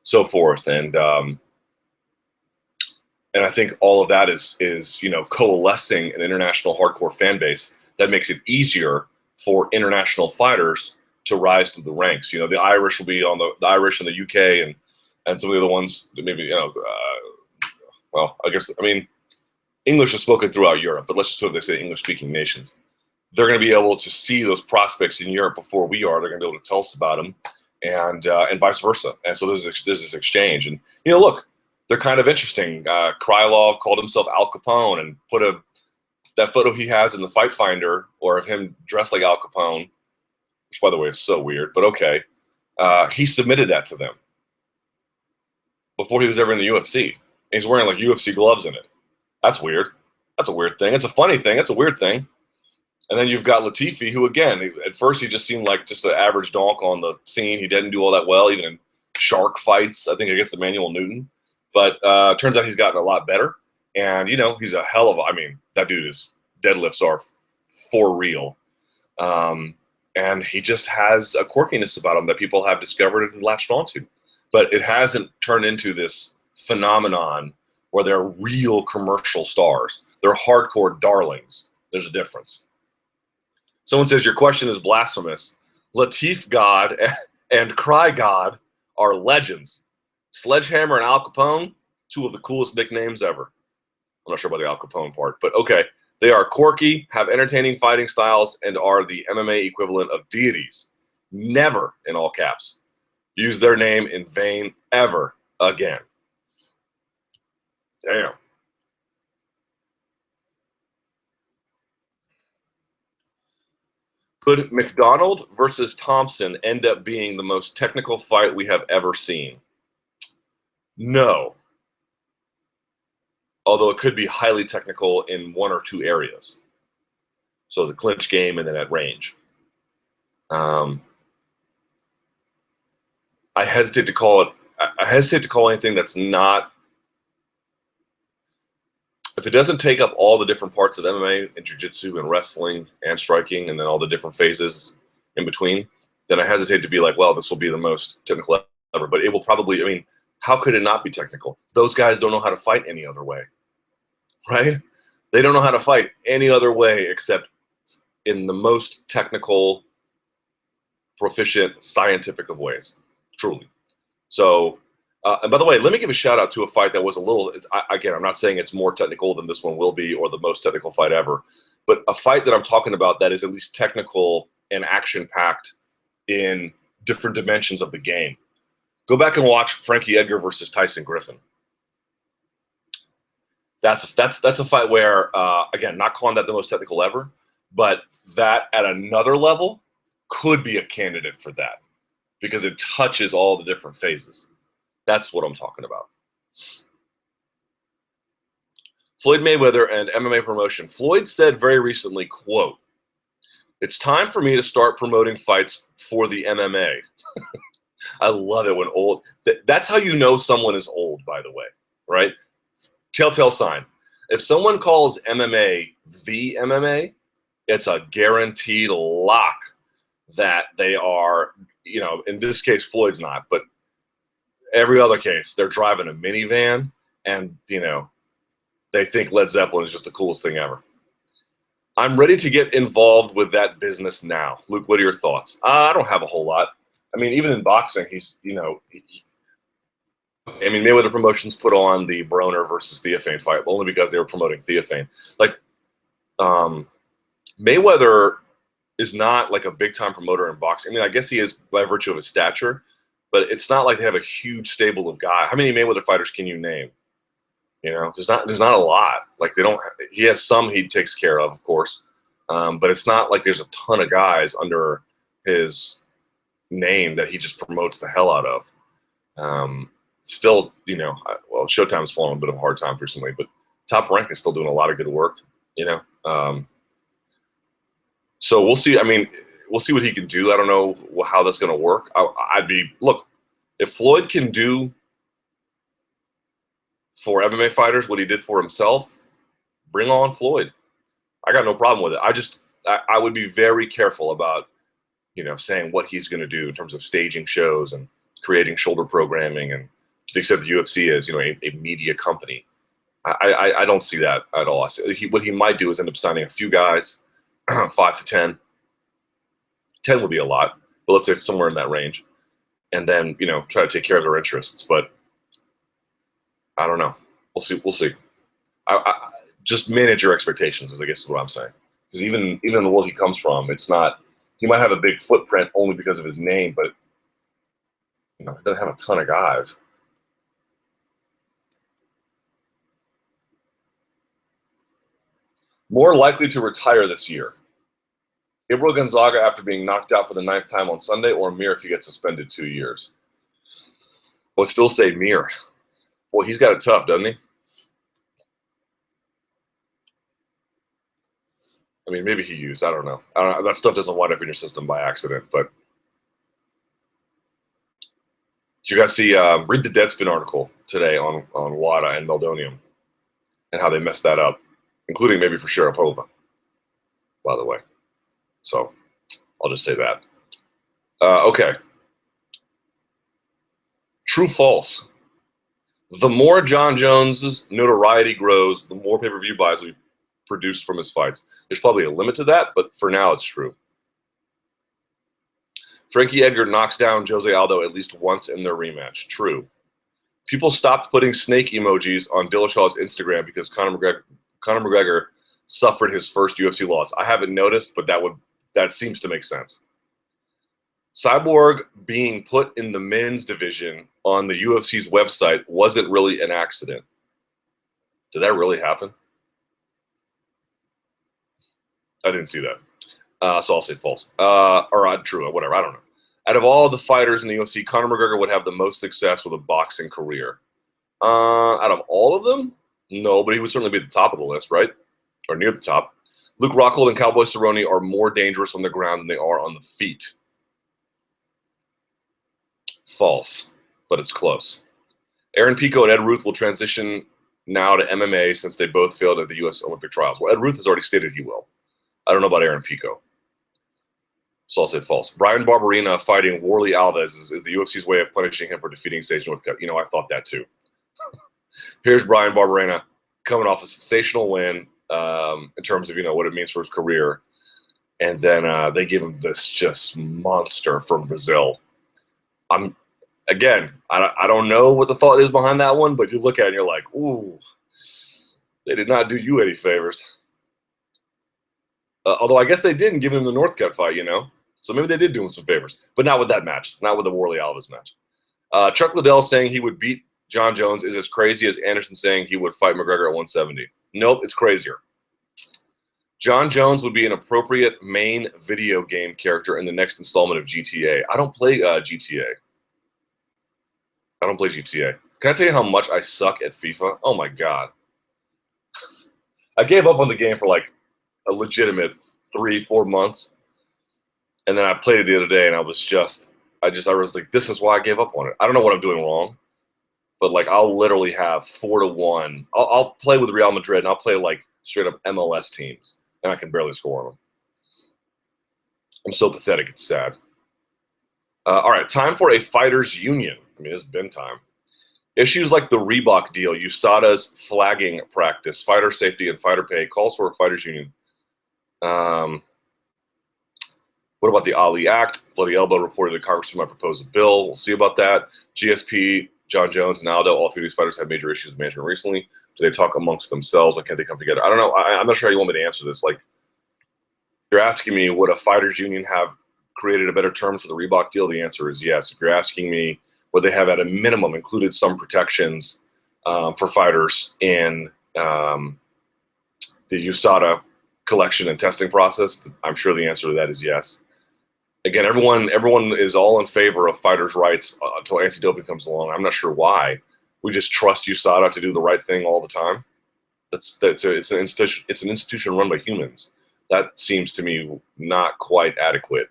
so forth, and I think all of that is coalescing an international hardcore fan base that makes it easier for international fighters to rise to the ranks. The Irish will be on the Irish and the UK and some of the other ones that maybe English is spoken throughout Europe, but let's just sort of say English-speaking nations. They're going to be able to see those prospects in Europe before we are. They're going to be able to tell us about them, and vice versa. And so there's this exchange. And look, they're kind of interesting. Krylov called himself Al Capone and put that photo he has in the Fight Finder, or of him dressed like Al Capone, which by the way is so weird, but okay. He submitted that to them before he was ever in the UFC. And he's wearing like UFC gloves in it. That's weird. That's a weird thing. It's a funny thing. It's a weird thing. And then you've got Latifi, who again, at first he just seemed like just an average donk on the scene. He didn't do all that well, even in shark fights, I think against Emmanuel Newton. But turns out he's gotten a lot better. And, he's a hell of that dude is, deadlifts are for real. And he just has a quirkiness about him that people have discovered and latched onto. But it hasn't turned into this phenomenon where they're real commercial stars. They're hardcore darlings. There's a difference. Someone says, your question is blasphemous. Latif God and Cry God are legends. Sledgehammer and Al Capone, two of the coolest nicknames ever. I'm not sure about the Al Capone part, but okay. They are quirky, have entertaining fighting styles, and are the MMA equivalent of deities. Never, in all caps, use their name in vain ever again. Damn. Could McDonald versus Thompson end up being the most technical fight we have ever seen? No. Although it could be highly technical in one or two areas. So the clinch game and then at range. I hesitate to call it. I hesitate to call anything that's not. If it doesn't take up all the different parts of MMA and jiu-jitsu and wrestling and striking and then all the different phases in between, then I hesitate to be like, well, this will be the most technical ever. But it will probably, how could it not be technical? Those guys don't know how to fight any other way, right? They don't know how to fight any other way except in the most technical, proficient, scientific of ways, truly. So, and by the way, let me give a shout out to a fight that was a little, again, I'm not saying it's more technical than this one will be or the most technical fight ever, but a fight that I'm talking about that is at least technical and action-packed in different dimensions of the game. Go back and watch Frankie Edgar versus Tyson Griffin. That's a fight where, again, not calling that the most technical ever, but that at another level could be a candidate for that because it touches all the different phases. That's what I'm talking about. Floyd Mayweather and MMA promotion. Floyd said very recently, quote, "It's time for me to start promoting fights for the MMA." I love it when old. That's how you know someone is old, by the way, right? Telltale sign. If someone calls MMA the MMA, it's a guaranteed lock that they are, in this case, Floyd's not, but every other case, they're driving a minivan and, they think Led Zeppelin is just the coolest thing ever. I'm ready to get involved with that business now. Luke, what are your thoughts? I don't have a whole lot. Even in boxing, he's, Mayweather Promotions put on the Broner versus Theophane fight only because they were promoting Theophane. Like, Mayweather is not like a big-time promoter in boxing. I guess he is by virtue of his stature, but it's not like they have a huge stable of guys. How many Mayweather fighters can you name? There's not a lot. Like, they don't. He has some he takes care of course, but it's not like there's a ton of guys under his name that he just promotes the hell out of. still, well, Showtime's fallen a bit of a hard time recently, but Top Rank is still doing a lot of good work, So we'll see. I mean, we'll see what he can do. I don't know how that's going to work. Look, if Floyd can do for MMA fighters what he did for himself, bring on Floyd. I got no problem with it. I would be very careful about, saying what he's going to do in terms of staging shows and creating shoulder programming, and to the extent the UFC is, a media company. I don't see that at all. What he might do is end up signing a few guys, 5 to 10. 10 would be a lot, but let's say somewhere in that range, and then try to take care of their interests. But I don't know. We'll see. We'll see. I just manage your expectations, I guess is what I'm saying. Because even in the world he comes from, it's not. He might have a big footprint only because of his name, but he doesn't have a ton of guys. More likely to retire this year: Gabriel Gonzaga after being knocked out for the 9th time on Sunday, or Mir if he gets suspended 2 years? I would still say Mir. Boy, he's got it tough, doesn't he? I mean, maybe he used. I don't know. That stuff doesn't wind up in your system by accident. But did you guys see? Read the Deadspin article today on WADA and Meldonium and how they messed that up, including maybe for Sharapova, by the way. So I'll just say that. Okay. True, false. The more Jon Jones' notoriety grows, the more pay-per-view buys we produce from his fights. There's probably a limit to that, but for now it's true. Frankie Edgar knocks down Jose Aldo at least once in their rematch. True. People stopped putting snake emojis on Dillashaw's Instagram because Conor McGregor suffered his first UFC loss. I haven't noticed, but that seems to make sense. Cyborg being put in the men's division on the UFC's website wasn't really an accident. Did that really happen? I didn't see that. So I'll say false. Or true, whatever. I don't know. Out of all the fighters in the UFC, Conor McGregor would have the most success with a boxing career. Out of all of them? No, but he would certainly be at the top of the list, right? Or near the top. Luke Rockhold and Cowboy Cerrone are more dangerous on the ground than they are on the feet. False, but it's close. Aaron Pico and Ed Ruth will transition now to MMA since they both failed at the U.S. Olympic trials. Well, Ed Ruth has already stated he will. I don't know about Aaron Pico. So I'll say false. Brian Barberena fighting Warley Alves is the UFC's way of punishing him for defeating Sage Northcutt. I thought that too. Here's Brian Barberena coming off a sensational win in terms of, what it means for his career. And then they give him this just monster from Brazil. I don't know what the thought is behind that one, but you look at it and you're like, ooh, they did not do you any favors. Although I guess they didn't give him the Northcutt fight, So maybe they did do him some favors. But not with that match. Not with the Warley Alves match. Chuck Liddell saying he would beat Jon Jones is as crazy as Anderson saying he would fight McGregor at 170. Nope, it's crazier. Jon Jones would be an appropriate main video game character in the next installment of GTA. I don't play GTA. I don't play GTA. Can I tell you how much I suck at FIFA? Oh my God. I gave up on the game for like a legitimate 3-4 months. And then I played it the other day and I was like, this is why I gave up on it. I don't know what I'm doing wrong, but like I'll literally have 4-1. I'll play with Real Madrid and I'll play like straight up MLS teams and I can barely score on them. I'm so pathetic, it's sad. All right, time for a fighters union. I mean, it's been time. Issues like the Reebok deal, USADA's flagging practice, fighter safety, and fighter pay calls for a fighters union. What about the Ali Act? Bloody Elbow reported that Congressman might propose a bill. We'll see about that. GSP, Jon Jones, and Aldo, all three of these fighters have major issues with management recently. Do they talk amongst themselves? Why can't they come together? I don't know. I'm not sure how you want me to answer this. Like, you're asking me, would a fighters union have created a better terms for the Reebok deal? The answer is yes. If you're asking me, would they have at a minimum included some protections for fighters in the USADA collection and testing process, I'm sure the answer to that is yes. Again, everyone is all in favor of fighters' rights until anti-doping comes along. I'm not sure why. We just trust USADA to do the right thing all the time. It's an institution run by humans. That seems to me not quite adequate.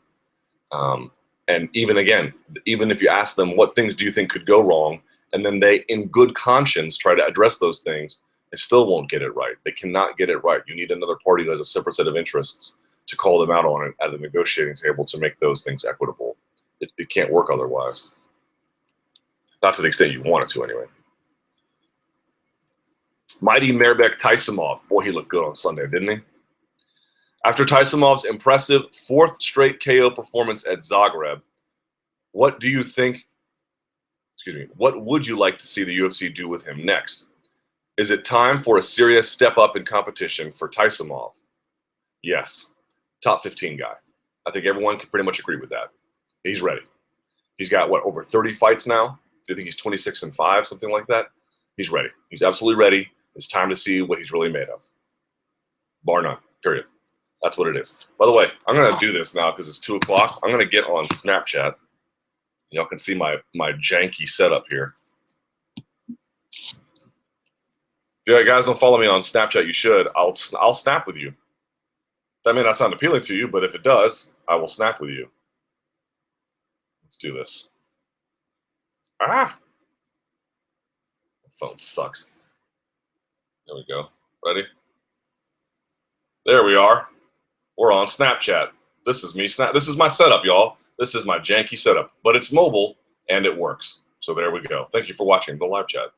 And even if you ask them what things do you think could go wrong, and then they, in good conscience, try to address those things, they still won't get it right. They cannot get it right. You need another party who has a separate set of interests to call them out on it at the negotiating table to make those things equitable. It can't work otherwise. Not to the extent you want it to, anyway. Mighty Merbek Taisimov. Boy, he looked good on Sunday, didn't he? After Taisimov's impressive 4th straight KO performance at Zagreb, what do you think, what would you like to see the UFC do with him next? Is it time for a serious step up in competition for Taisimov? Yes. Top 15 guy. I think everyone can pretty much agree with that. He's ready. He's got, what, over 30 fights now? Do you think he's 26-5, something like that? He's ready. He's absolutely ready. It's time to see what he's really made of. Bar none, period. That's what it is. By the way, I'm going to do this now because it's 2 o'clock. I'm going to get on Snapchat. Y'all can see my janky setup here. If you guys don't follow me on Snapchat, you should. I'll snap with you. That may not sound appealing to you, but if it does, I will snap with you. Let's do this. Ah! My phone sucks. There we go. Ready? There we are. We're on Snapchat. This is me. This is my setup, y'all. This is my janky setup, but it's mobile and it works. So there we go. Thank you for watching the live chat.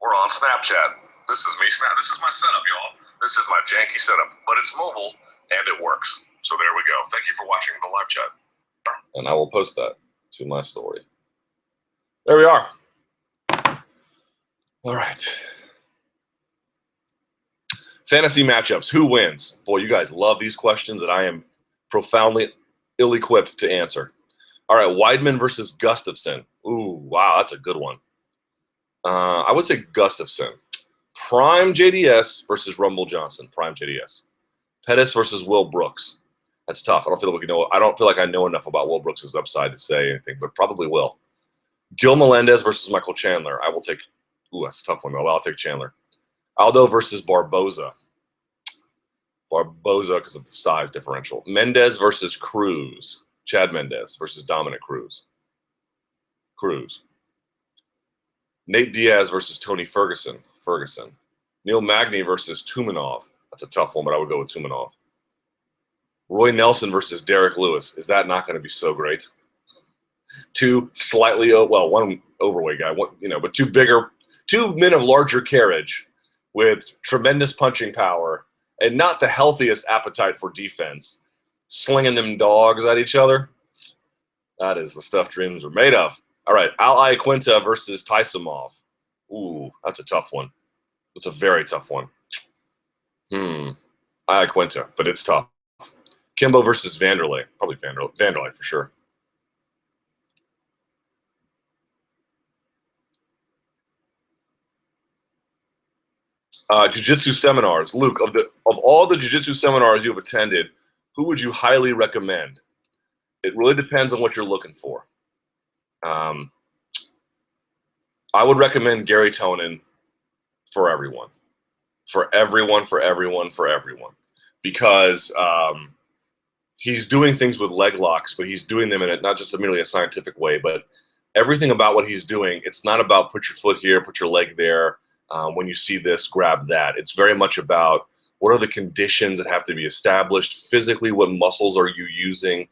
We're on Snapchat. This is me. This is my setup, y'all. This is my janky setup, but it's mobile and it works. So there we go. Thank you for watching the live chat. And I will post that to my story. There we are. All right. Fantasy matchups. Who wins? Boy, you guys love these questions that I am profoundly ill-equipped to answer. All right, Weidman versus Gustafsson. Ooh, wow, that's a good one. I would say Gustafsson. Prime JDS versus Rumble Johnson. Prime JDS. Pettis versus Will Brooks. That's tough. I don't feel like I know enough about Will Brooks' upside to say anything, but probably will. Gil Melendez versus Michael Chandler. I will take. Ooh, that's a tough one though. I'll take Chandler. Aldo versus Barboza. Barboza because of the size differential. Mendez versus Cruz. Chad Mendez versus Dominic Cruz. Cruz. Nate Diaz versus Tony Ferguson. Neil Magny versus Tumanov. That's a tough one, but I would go with Tumanov. Roy Nelson versus Derek Lewis. Is that not going to be so great? One overweight guy, but two men of larger carriage with tremendous punching power and not the healthiest appetite for defense, slinging them dogs at each other. That is the stuff dreams are made of. All right, Al Iaquinta versus Taisimov. Ooh, that's a tough one. That's a very tough one. Iaquinta, but it's tough. Kimbo versus Vanderlei. Probably Vanderlei for sure. Jiu-Jitsu seminars. Luke, of all the Jiu-Jitsu seminars you've attended, who would you highly recommend? It really depends on what you're looking for. I would recommend Gary Tonin for everyone. For everyone. Because he's doing things with leg locks, but he's doing them in not just merely a scientific way, but everything about what he's doing, it's not about put your foot here, put your leg there. When you see this, grab that. It's very much about what are the conditions that have to be established physically, what muscles are you using,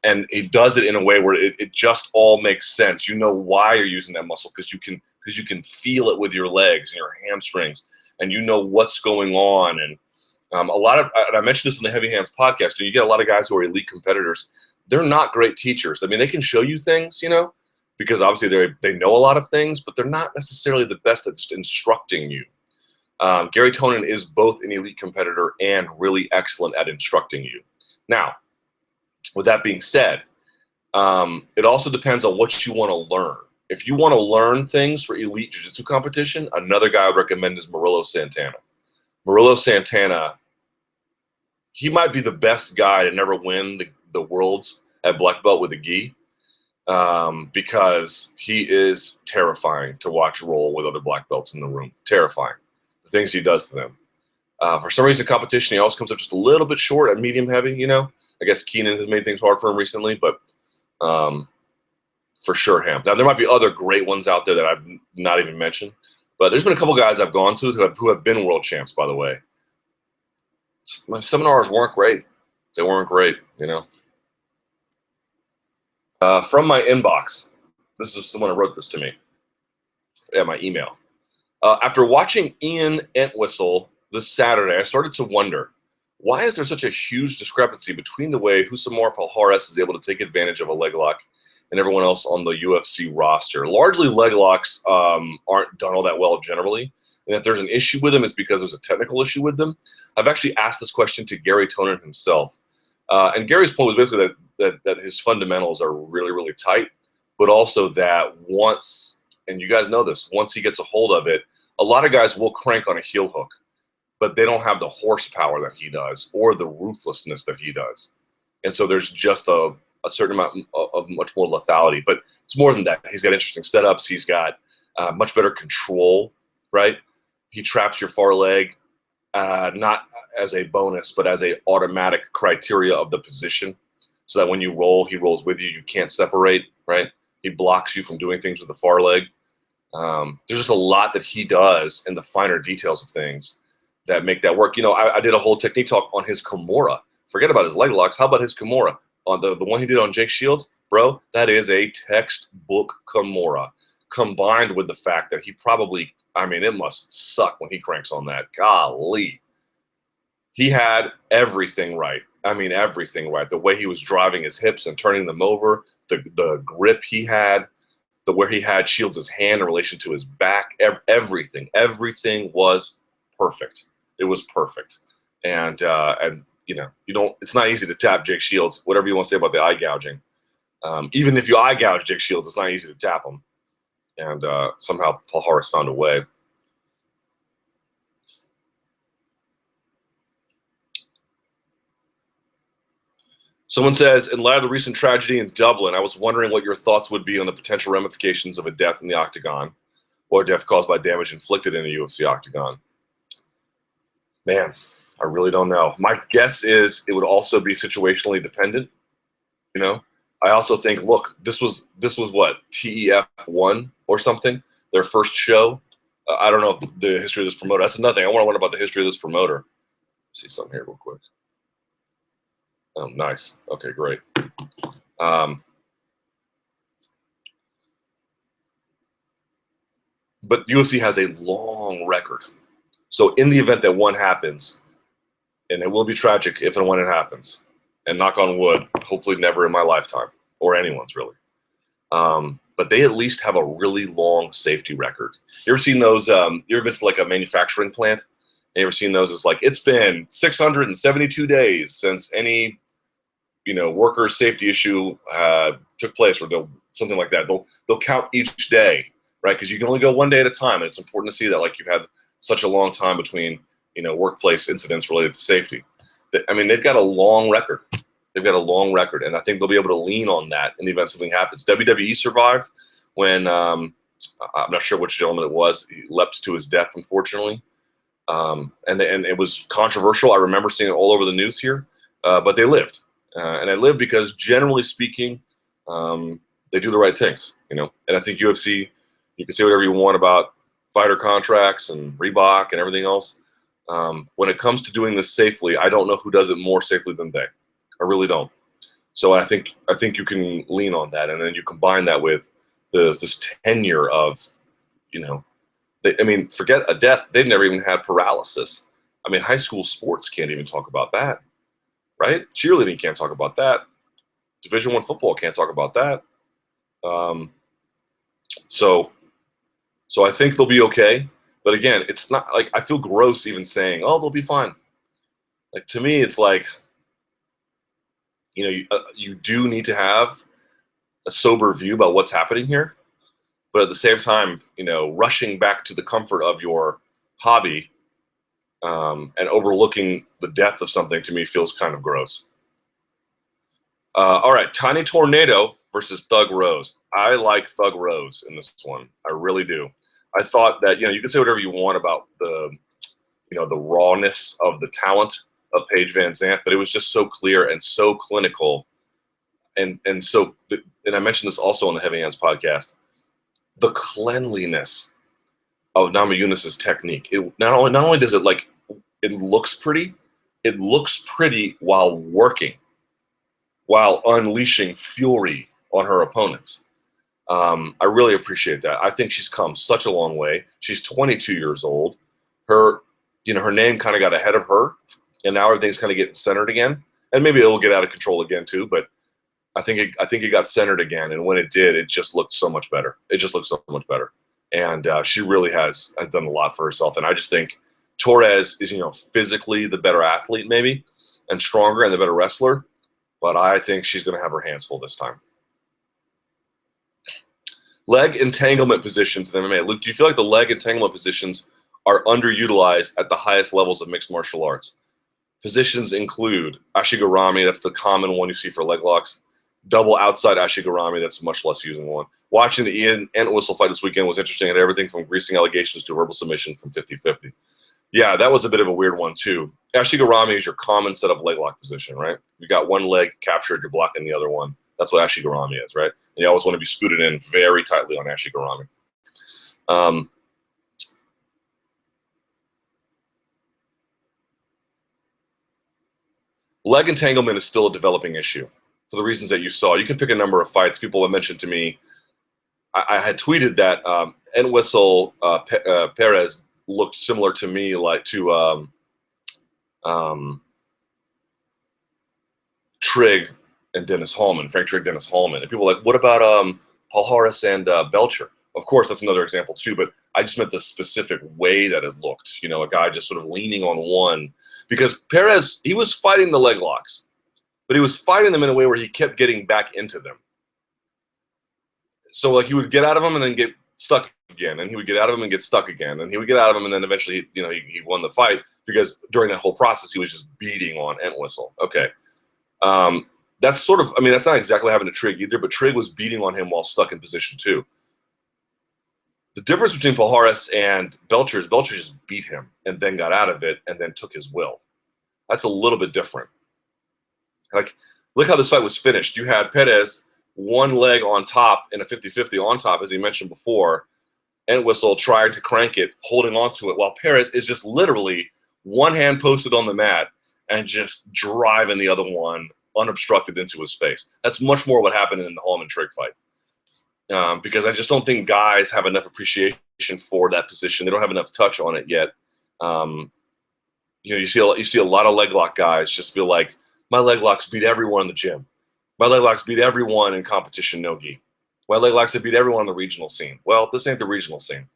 and he does it in a way where it just all makes sense. You know why you're using that muscle because you can feel it with your legs and your hamstrings, and you know what's going on. And I mentioned this in the Heavy Hands podcast, and you get a lot of guys who are elite competitors. They're not great teachers. I mean, they can show you things, because obviously they know a lot of things, but they're not necessarily the best at just instructing you. Gary Tonin is both an elite competitor and really excellent at instructing you. Now, with that being said, it also depends on what you want to learn. If you want to learn things for elite jiu-jitsu competition, another guy I would recommend is Murillo Santana. Murillo Santana, he might be the best guy to never win the worlds at black belt with a gi, because he is terrifying to watch roll with other black belts in the room. Terrifying, the things he does to them. For some reason, competition, he always comes up just a little bit short at medium heavy. You know, I guess Keenan has made things hard for him recently, but for sure him. Now, there might be other great ones out there that I've not even mentioned, but there's been a couple guys I've gone to who have been world champs, by the way. My seminars weren't great. They weren't great, you know. From my inbox, this is someone who wrote this to me. Yeah, my email. After watching Ian Entwistle this Saturday, I started to wonder, why is there such a huge discrepancy between the way Rousimar Palhares is able to take advantage of a leg lock and everyone else on the UFC roster? Largely, leg locks aren't done all that well generally. And if there's an issue with them, it's because there's a technical issue with them. I've actually asked this question to Gary Tonin himself. And Gary's point was basically that his fundamentals are really, really tight, but also that once, and you guys know this, once he gets a hold of it, a lot of guys will crank on a heel hook, but they don't have the horsepower that he does or the ruthlessness that he does. And so there's just a certain amount of much more lethality. But it's more than that. He's got interesting setups. He's got much better control, right? He traps your far leg, not as a bonus, but as a automatic criteria of the position, so that when you roll, he rolls with you. You can't separate, right? He blocks you from doing things with the far leg. There's just a lot that he does in the finer details of things that make that work. You know, I did a whole technique talk on his Kimura. Forget about his leg locks. How about his Kimura? On the one he did on Jake Shields, bro, that is a textbook Kimura, combined with the fact that he probably, I mean, it must suck when he cranks on that. Golly. He had everything right. I mean, everything right. The way he was driving his hips and turning them over, the grip he had, where he had Shields' hand in relation to his back, everything was perfect. It was perfect. And you know, it's not easy to tap Jake Shields, whatever you want to say about the eye gouging. Even if you eye gouge Jake Shields, it's not easy to tap him. And somehow Palhares found a way. Someone says, in light of the recent tragedy in Dublin, I was wondering what your thoughts would be on the potential ramifications of a death in the octagon or death caused by damage inflicted in a UFC octagon. Man, I really don't know. My guess is it would also be situationally dependent. You know, I also think, look, this was what, TEF1 or something, their first show. I don't know the history of this promoter. That's another thing. I want to learn about the history of this promoter. See something here real quick. Oh, nice. Okay, great. But UFC has a long record. So in the event that one happens, and it will be tragic if and when it happens, and knock on wood, hopefully never in my lifetime, or anyone's really. But they at least have a really long safety record. You ever seen those? You ever been to like a manufacturing plant? You ever seen those? It's like, it's been 672 days since any workers' safety issue took place, or something like that. They'll count each day, right? Because you can only go one day at a time, and it's important to see that, like, you've had such a long time between workplace incidents related to safety. I mean, they've got a long record. They've got a long record, and I think they'll be able to lean on that in the event something happens. WWE survived when I'm not sure which gentleman it was. He leapt to his death, unfortunately, and it was controversial. I remember seeing it all over the news here, but they lived. And I live because, generally speaking, they do the right things, And I think UFC, you can say whatever you want about fighter contracts and Reebok and everything else. When it comes to doing this safely, I don't know who does it more safely than they. I really don't. So I think you can lean on that, and then you combine that with this tenure of, forget a death. They've never even had paralysis. I mean, high school sports can't even talk about that. Right? Cheerleading can't talk about that. Division I football can't talk about that. So I think they'll be okay. But again, it's not like, I feel gross even saying, oh, they'll be fine. Like, to me, it's like, you do need to have a sober view about what's happening here. But at the same time, rushing back to the comfort of your hobby And overlooking the death of something to me feels kind of gross. All right, Tiny Tornado versus Thug Rose. I like Thug Rose in this one. I really do. I thought that, you can say whatever you want about the rawness of the talent of Paige Van Zandt, but it was just so clear and so clinical. And I mentioned this also on the Heavy Hands podcast, the cleanliness of Namajunas' technique. It not only does it it looks pretty while working, while unleashing fury on her opponents. I really appreciate that. I think she's come such a long way. She's 22 years old. Her name kind of got ahead of her, and now everything's kind of getting centered again. And maybe it will get out of control again too, but I think it got centered again. And when it did, it just looked so much better. It just looked so much better. And she really has done a lot for herself. And I just think Torres is, physically the better athlete maybe, and stronger and the better wrestler. But I think she's going to have her hands full this time. Leg entanglement positions in MMA. Luke, do you feel like the leg entanglement positions are underutilized at the highest levels of mixed martial arts? Positions include Ashigarami, that's the common one you see for leg locks. Double outside Ashigarami, that's a much less used one. Watching the Ian Entwistle fight this weekend was interesting. It had everything from greasing allegations to verbal submission from 50-50. Yeah, that was a bit of a weird one too. Ashigarami is your common setup leg lock position, right? You got one leg captured, you're blocking the other one. That's what Ashigarami is, right? And you always want to be scooted in very tightly on Ashigarami. Leg entanglement is still a developing issue for the reasons that you saw. You can pick a number of fights. People have mentioned to me, I had tweeted that Entwistle Perez looked similar to me, like to Trigg and Dennis Hallman, Frank Trigg, Dennis Hallman. And people were like, what about Paul Harris and Belcher? Of course, that's another example too, but I just meant the specific way that it looked. A guy just sort of leaning on one. Because Perez, he was fighting the leg locks, but he was fighting them in a way where he kept getting back into them. So he would get out of them and then get stuck again, and he would get out of them and get stuck again, and he would get out of them, and then eventually, he won the fight because during that whole process, he was just beating on Entwistle. Okay. That's sort of, that's not exactly having to Trigg either, but Trigg was beating on him while stuck in position too. The difference between Pajares and Belcher is Belcher just beat him and then got out of it and then took his will. That's a little bit different. Look how this fight was finished. You had Perez one leg on top in a 50-50 on top, as he mentioned before, Entwistle trying to crank it, holding onto it, while Perez is just literally one hand posted on the mat and just driving the other one unobstructed into his face. That's much more what happened in the Hallman-Trigg fight. Because I just don't think guys have enough appreciation for that position. They don't have enough touch on it yet. You see a lot of leg lock guys just feel like my leg locks beat everyone in the gym. My leg locks beat everyone in competition no-gi. My leg locks have beat everyone on the regional scene. Well, this ain't the regional scene.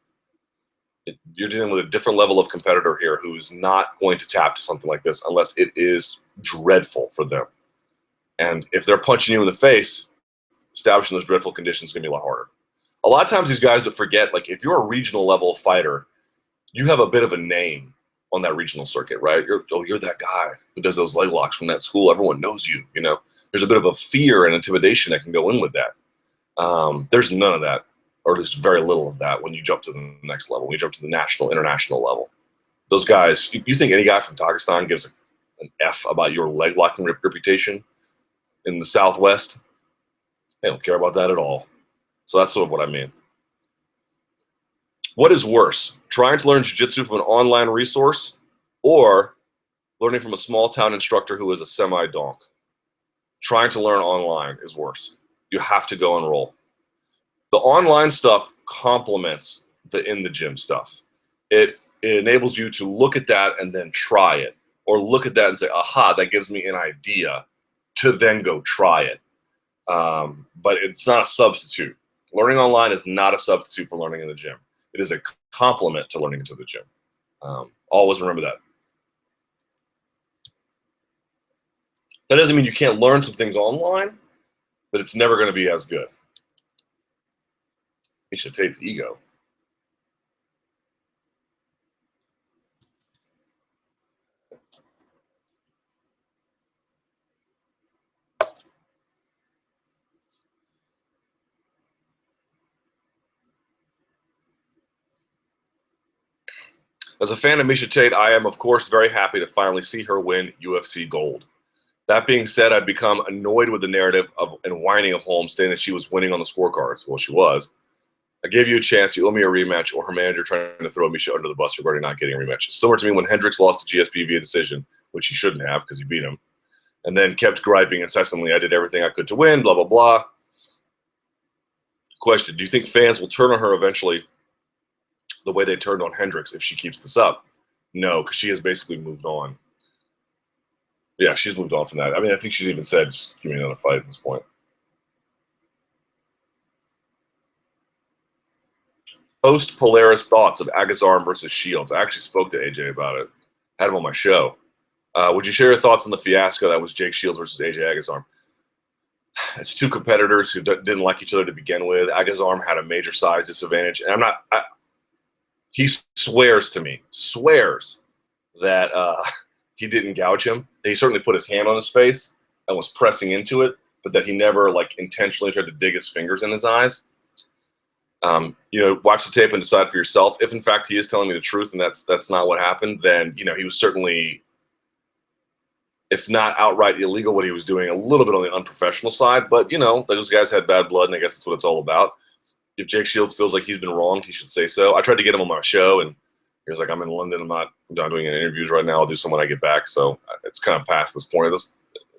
You're dealing with a different level of competitor here who is not going to tap to something like this unless it is dreadful for them. And if they're punching you in the face, establishing those dreadful conditions is going to be a lot harder. A lot of times these guys that forget, if you're a regional level fighter, you have a bit of a name on that regional circuit, right? You're that guy who does those leg locks from that school. Everyone knows you, There's a bit of a fear and intimidation that can go in with that. There's none of that, or at least very little of that when you jump to the next level, when you jump to the national, international level. Those guys, you think any guy from Dagestan gives an F about your leg locking reputation in the Southwest? They don't care about that at all. So that's sort of what I mean. What is worse, trying to learn jiu-jitsu from an online resource or learning from a small town instructor who is a semi-donk? Trying to learn online is worse. You have to go and roll. The online stuff complements the in the gym stuff. It enables you to look at that and then try it, or look at that and say, aha, that gives me an idea to then go try it. But it's not a substitute. Learning online is not a substitute for learning in the gym. It is a complement to learning into the gym. Always remember that. That doesn't mean you can't learn some things online, but it's never going to be as good. You should take the ego. As a fan of Miesha Tate, I am, of course, very happy to finally see her win UFC gold. That being said, I've become annoyed with the narrative and whining of Holmes saying that she was winning on the scorecards. Well, she was. I gave you a chance. You owe me a rematch, or her manager trying to throw Miesha under the bus regarding not getting a rematch. It's similar to me when Hendricks lost to GSP via decision, which he shouldn't have because he beat him, and then kept griping incessantly. I did everything I could to win, blah, blah, blah. Question, do you think fans will turn on her eventually the way they turned on Hendricks if she keeps this up? No, because she has basically moved on. Yeah, she's moved on from that. I mean, I think she's even said, just give me another fight at this point. Post Polaris thoughts of Agazarm versus Shields. I actually spoke to AJ about it. Had him on my show. Would you share your thoughts on the fiasco that was Jake Shields versus AJ Agazarm? It's two competitors who didn't like each other to begin with. Agazarm had a major size disadvantage, and he swears to me, that he didn't gouge him. He certainly put his hand on his face and was pressing into it, but that he never intentionally tried to dig his fingers in his eyes. Watch the tape and decide for yourself. If in fact he is telling me the truth and that's not what happened, then he was certainly, if not outright illegal, what he was doing, a little bit on the unprofessional side. But those guys had bad blood, and I guess that's what it's all about. If Jake Shields feels like he's been wronged, he should say so. I tried to get him on my show, and he was like, I'm in London. I'm not doing any interviews right now. I'll do some when I get back. So it's kind of past this point at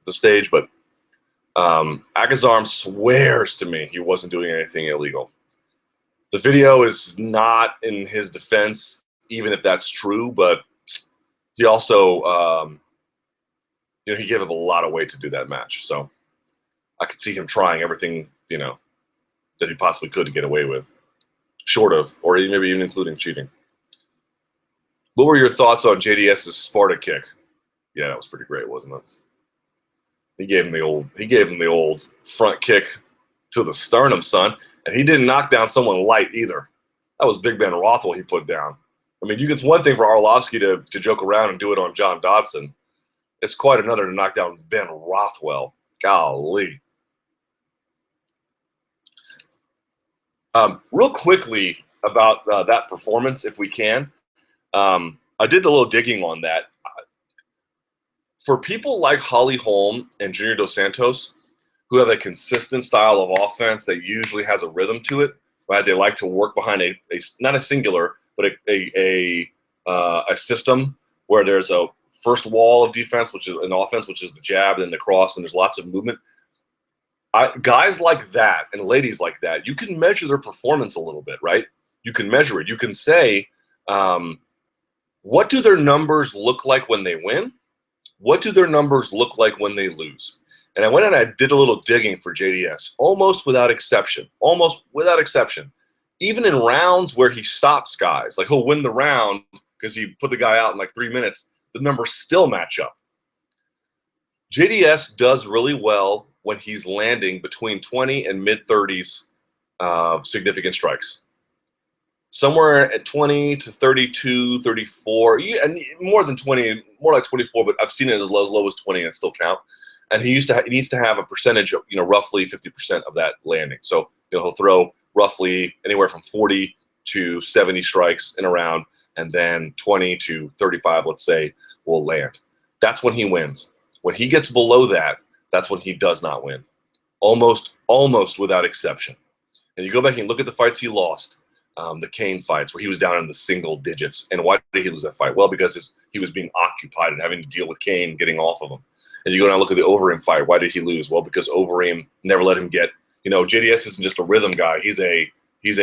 this stage. But Agazarm swears to me he wasn't doing anything illegal. The video is not in his defense, even if that's true. But he also, he gave up a lot of weight to do that match. So I could see him trying everything, that he possibly could to get away with, short of, or maybe even including cheating. What were your thoughts on JDS's Sparta kick? Yeah, that was pretty great, wasn't it? He gave him the old front kick to the sternum, son, and he didn't knock down someone light either. That was Big Ben Rothwell he put down. I mean, it's one thing for Arlovsky to joke around and do it on John Dodson. It's quite another to knock down Ben Rothwell. Golly. Real quickly about that performance, if we can. I did a little digging on that. For people like Holly Holm and Junior Dos Santos, who have a consistent style of offense that usually has a rhythm to it, right? They like to work behind a not a singular, but a system where there's a first wall of defense, which is an offense, which is the jab and the cross, and there's lots of movement. Guys like that and ladies like that, you can measure their performance a little bit, right? You can measure it. You can say, what do their numbers look like when they win? What do their numbers look like when they lose? And I went and I did a little digging for JDS, almost without exception. Even in rounds where he stops guys, like he'll win the round because he put the guy out in 3 minutes, the numbers still match up. JDS does really well when he's landing between 20 and mid-30s of significant strikes. Somewhere at 20 to 32, 34, and more than 20, more like 24, but I've seen it as low as 20 and it still count. And he needs to have a percentage of, roughly 50% of that landing. So, he'll throw roughly anywhere from 40 to 70 strikes in a round, and then 20 to 35, let's say, will land. That's when he wins. When he gets below that, that's when he does not win. Almost without exception. And you go back and look at the fights he lost. The Kane fights where he was down in the single digits. And why did he lose that fight? Well, because he was being occupied and having to deal with Kane getting off of him. And you go down and look at the Overeem fight. Why did he lose? Well, because Overeem never let him get, JDS isn't just a rhythm guy. He's a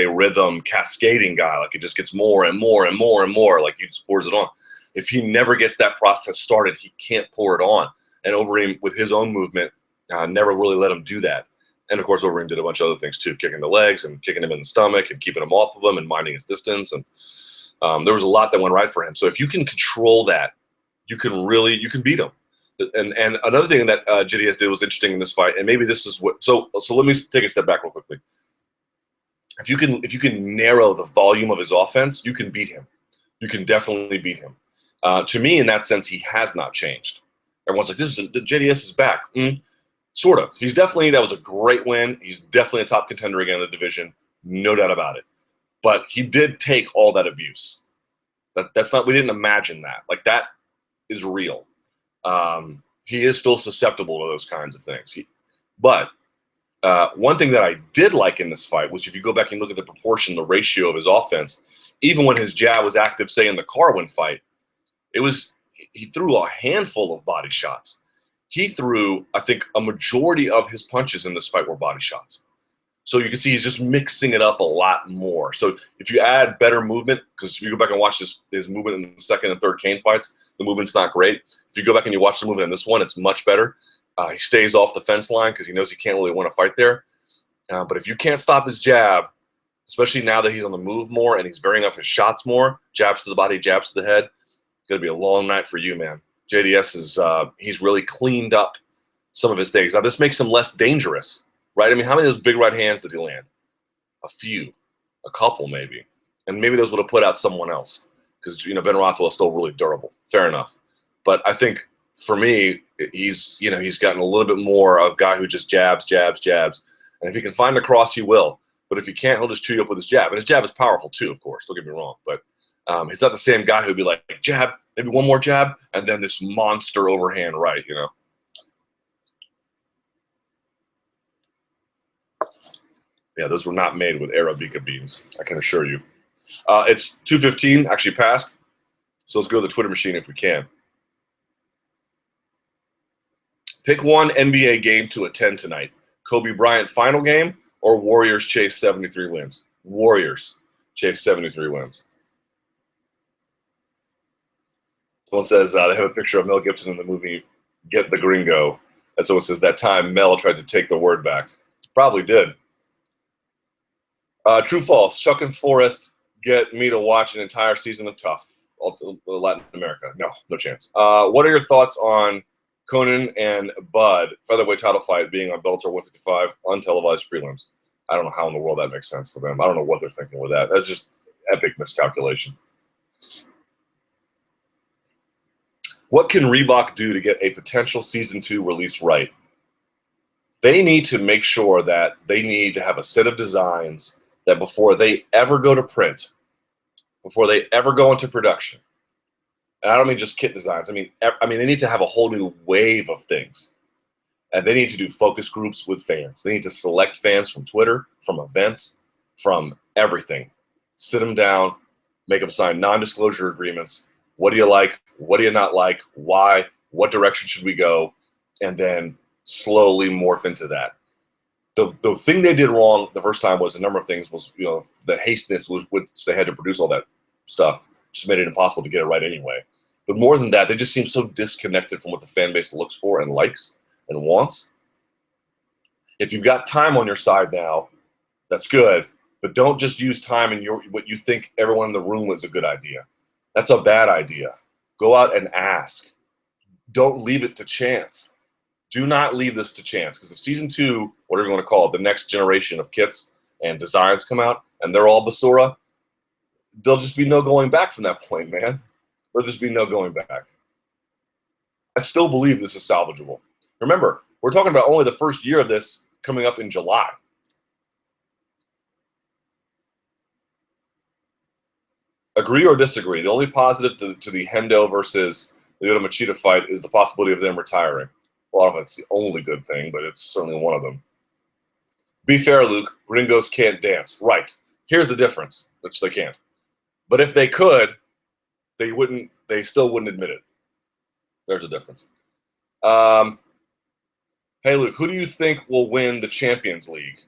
rhythm cascading guy. Like it just gets more and more and more and more. Like he just pours it on. If he never gets that process started, he can't pour it on. And Overeem, with his own movement, never really let him do that. And, of course, Overeem did a bunch of other things, too, kicking the legs and kicking him in the stomach and keeping him off of him and minding his distance. And there was a lot that went right for him. So if you can control that, you can beat him. And another thing that JDS did was interesting in this fight, and maybe this is what – so let me take a step back real quickly. If you can narrow the volume of his offense, you can beat him. You can definitely beat him. To me, in that sense, he has not changed. Everyone's like, the JDS is back. Sort of. That was a great win. He's definitely a top contender again in the division. No doubt about it. But he did take all that abuse. That's not, we didn't imagine that. Like, that is real. He is still susceptible to those kinds of things. But one thing that I did like in this fight was if you go back and look at the proportion, the ratio of his offense, even when his jab was active, say in the Carwin fight, he threw a handful of body shots. He threw, I think, a majority of his punches in this fight were body shots. So you can see he's just mixing it up a lot more. So if you add better movement, because if you go back and watch his movement in the second and third Kane fights, the movement's not great. If you go back and you watch the movement in this one, it's much better. He stays off the fence line because he knows he can't really win a fight there. But if you can't stop his jab, especially now that he's on the move more and he's varying up his shots more, jabs to the body, jabs to the head, it's going to be a long night for you, man. JDS he's really cleaned up some of his things. Now, this makes him less dangerous, right? I mean, how many of those big right hands did he land? A few, a couple maybe. And maybe those would have put out someone else because, Ben Rothwell is still really durable. Fair enough. But I think for me, he's gotten a little bit more of a guy who just jabs, jabs, jabs. And if he can find a cross, he will. But if he can't, he'll just chew you up with his jab. And his jab is powerful too, of course. Don't get me wrong. But he's not the same guy who'd be like, jab, maybe one more jab, and then this monster overhand right, Yeah, those were not made with Arabica beans, I can assure you. It's 2:15, actually passed. So let's go to the Twitter machine if we can. Pick one NBA game to attend tonight. Kobe Bryant final game or Warriors chase 73 wins? Warriors chase 73 wins. Someone says they have a picture of Mel Gibson in the movie Get the Gringo. And someone says that time Mel tried to take the word back. Probably did. True, false. Chuck and Forrest get me to watch an entire season of Tough. Latin America. No chance. What are your thoughts on Conan and Bud featherweight title fight being on Bellator 155 untelevised prelims? I don't know how in the world that makes sense to them. I don't know what they're thinking with that. That's just epic miscalculation. What can Reebok do to get a potential Season 2 release right? They need to make sure that they need to have a set of designs that before they ever go to print, before they ever go into production, and I don't mean just kit designs. I mean they need to have a whole new wave of things. And they need to do focus groups with fans. They need to select fans from Twitter, from events, from everything. Sit them down, make them sign non-disclosure agreements. What do you like? What do you not like? Why? What direction should we go? And then slowly morph into that. The thing they did wrong the first time was a number of things. Was the hastiness was which they had to produce all that stuff just made it impossible to get it right anyway. But more than that, they just seem so disconnected from what the fan base looks for and likes and wants. If you've got time on your side now, that's good. But don't just use time in what you think everyone in the room is a good idea. That's a bad idea. Go out and ask. Don't leave it to chance. Do not leave this to chance, because if Season 2, whatever you want to call it, the next generation of kits and designs come out, and they're all Basura, there'll just be no going back from that point, man. There'll just be no going back. I still believe this is salvageable. Remember, we're talking about only the first year of this coming up in July. Agree or disagree? The only positive to the Hendo versus Lyoto Machida fight is the possibility of them retiring. Well, I don't know if it's the only good thing, but it's certainly one of them. Be fair, Luke. Gringos can't dance. Right. Here's the difference, which they can't. But if they could, they still wouldn't admit it. There's a difference. Hey, Luke, who do you think will win the Champions League?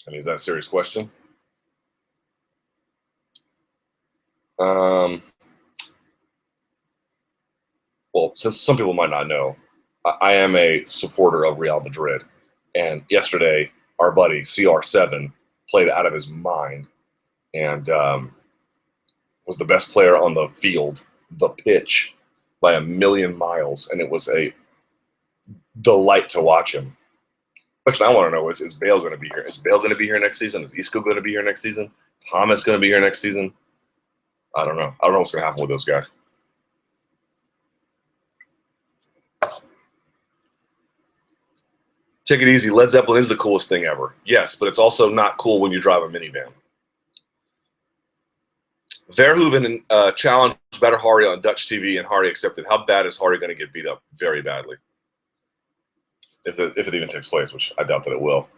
I mean, is that a serious question? Well, since some people might not know, I am a supporter of Real Madrid. And yesterday, our buddy, CR7, played out of his mind and was the best player on the field, the pitch, by a million miles. And it was a delight to watch him. The question I want to know is Bale going to be here? Is Bale going to be here next season? Is Isco going to be here next season? Is Hamas going to be here next season? I don't know. I don't know what's going to happen with those guys. Take it easy. Led Zeppelin is the coolest thing ever. Yes, but it's also not cool when you drive a minivan. Verhoeven challenged Bader Hari on Dutch TV, and Hari accepted. How bad is Hari going to get beat up? Very badly. If it even takes place, which I doubt that it will.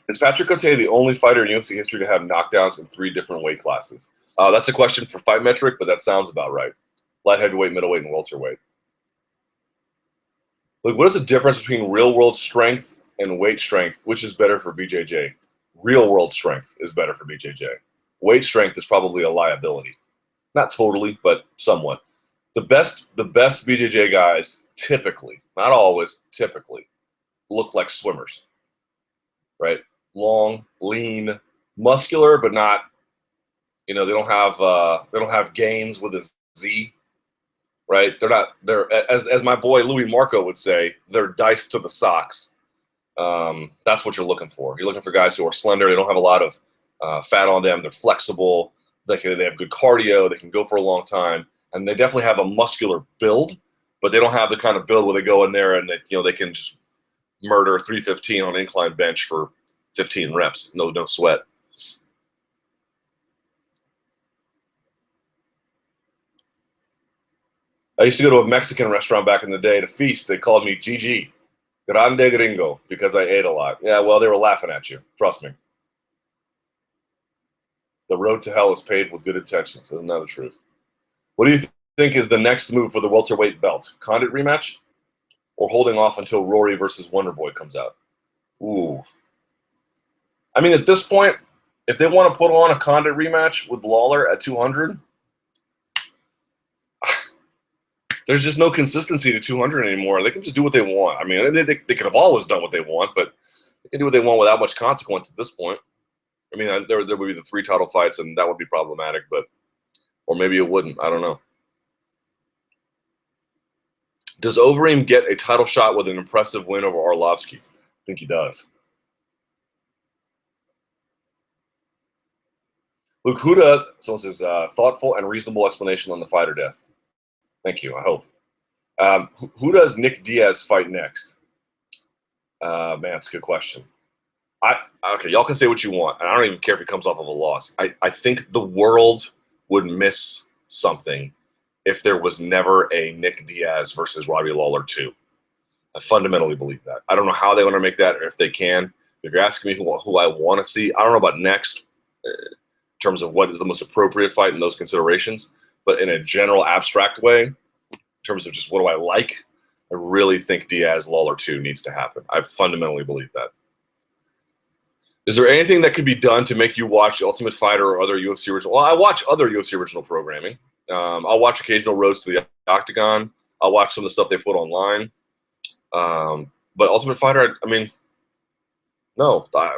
Is Patrick Cote the only fighter in UFC history to have knockdowns in 3 different weight classes? That's a question for Fight Metric, but that sounds about right. Light heavyweight, middleweight, and welterweight. Look, what is the difference between real-world strength and weight strength? Which is better for BJJ? Real-world strength is better for BJJ. Weight strength is probably a liability. Not totally, but somewhat. The best BJJ guys typically, not always, typically, look like swimmers, right? Long, lean, muscular, but not, they don't have gains with a Z, right? They're as my boy Louis Marco would say, they're diced to the socks. That's what you're looking for. You're looking for guys who are slender. They don't have a lot of fat on them. They're flexible. They have good cardio. They can go for a long time, and they definitely have a muscular build. But they don't have the kind of build where they go in there and they can just murder 315 on an incline bench for 15 reps. No sweat. I used to go to a Mexican restaurant back in the day to feast. They called me GG, Grande Gringo, because I ate a lot. Yeah, well, they were laughing at you. Trust me. The road to hell is paved with good intentions. Isn't that the truth? What do you think is the next move for the welterweight belt? Condit rematch? Or holding off until Rory versus Wonderboy comes out? Ooh. I mean, at this point, if they want to put on a Condit rematch with Lawler at 200, there's just no consistency to 200 anymore. They can just do what they want. I mean, they could have always done what they want, but they can do what they want without much consequence at this point. I mean, there would be the 3 title fights, and that would be problematic, or maybe it wouldn't. I don't know. Does Overeem get a title shot with an impressive win over Arlovsky? I think he does. Luke, who does? Someone says, thoughtful and reasonable explanation on the fighter death. Thank you, I hope. Who does Nick Diaz fight next? Man, that's a good question. Okay, y'all can say what you want, and I don't even care if he comes off of a loss. I think the world would miss something if there was never a Nick Diaz versus Robbie Lawler 2. I fundamentally believe that. I don't know how they want to make that or if they can. If you're asking me who I want to see, I don't know about next in terms of what is the most appropriate fight in those considerations. But in a general abstract way, in terms of just what do I like, I really think Diaz-Lawler 2 needs to happen. I fundamentally believe that. Is there anything that could be done to make you watch Ultimate Fighter or other UFC original? Well, I watch other UFC original programming. I'll watch occasional roads to the Octagon. I'll watch some of the stuff they put online. But Ultimate Fighter, I mean, no. I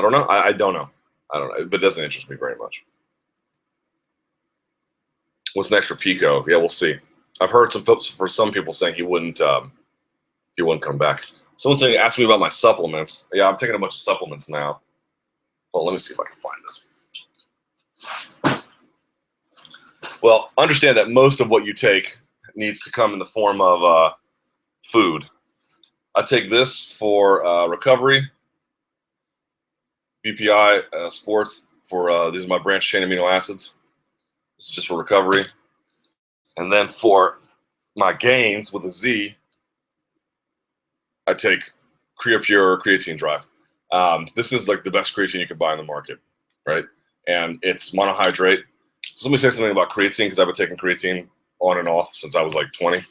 don't know. I don't know. I don't know. But it doesn't interest me very much. What's next for Pico? Yeah, we'll see. I've heard for some people saying he wouldn't come back. Someone asked me about my supplements. Yeah, I'm taking a bunch of supplements now. Well, let me see if I can find this. Well, understand that most of what you take needs to come in the form of food. I take this for recovery, BPI, sports, these are my branched chain amino acids. This is just for recovery. And then for my gains with a Z, I take CreaPure or Creatine Drive. This is like the best creatine you can buy in the market, right? And it's monohydrate. So let me say something about creatine, because I've been taking creatine on and off since I was like 20,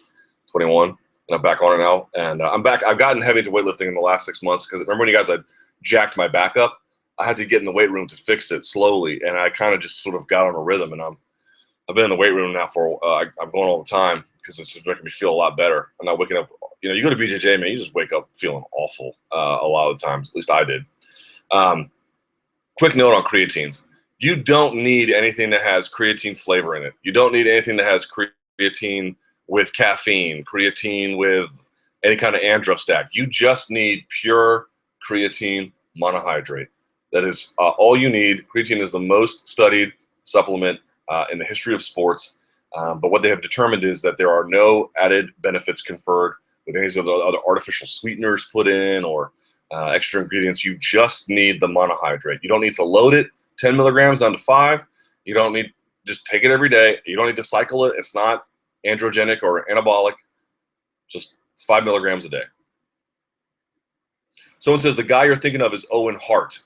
21, and I'm back on it now. And I'm back. I've gotten heavy into weightlifting in the last 6 months, because remember when you guys had jacked my back up? I had to get in the weight room to fix it slowly, and I kind of just sort of got on a rhythm. And I've been in the weight room now I'm going all the time, because it's just making me feel a lot better. I'm not waking up. You go to BJJ, man, you just wake up feeling awful a lot of the times. At least I did. Quick note on creatines. You don't need anything that has creatine flavor in it. You don't need anything that has creatine with caffeine, creatine with any kind of androstack. You just need pure creatine monohydrate. That is all you need. Creatine is the most studied supplement in the history of sports. But what they have determined is that there are no added benefits conferred with any of the other artificial sweeteners put in or extra ingredients. You just need the monohydrate. You don't need to load it 10 milligrams down to 5. You don't need, just take it every day. You don't need to cycle it. It's not androgenic or anabolic. Just 5 milligrams a day. Someone says the guy you're thinking of is Owen Hart.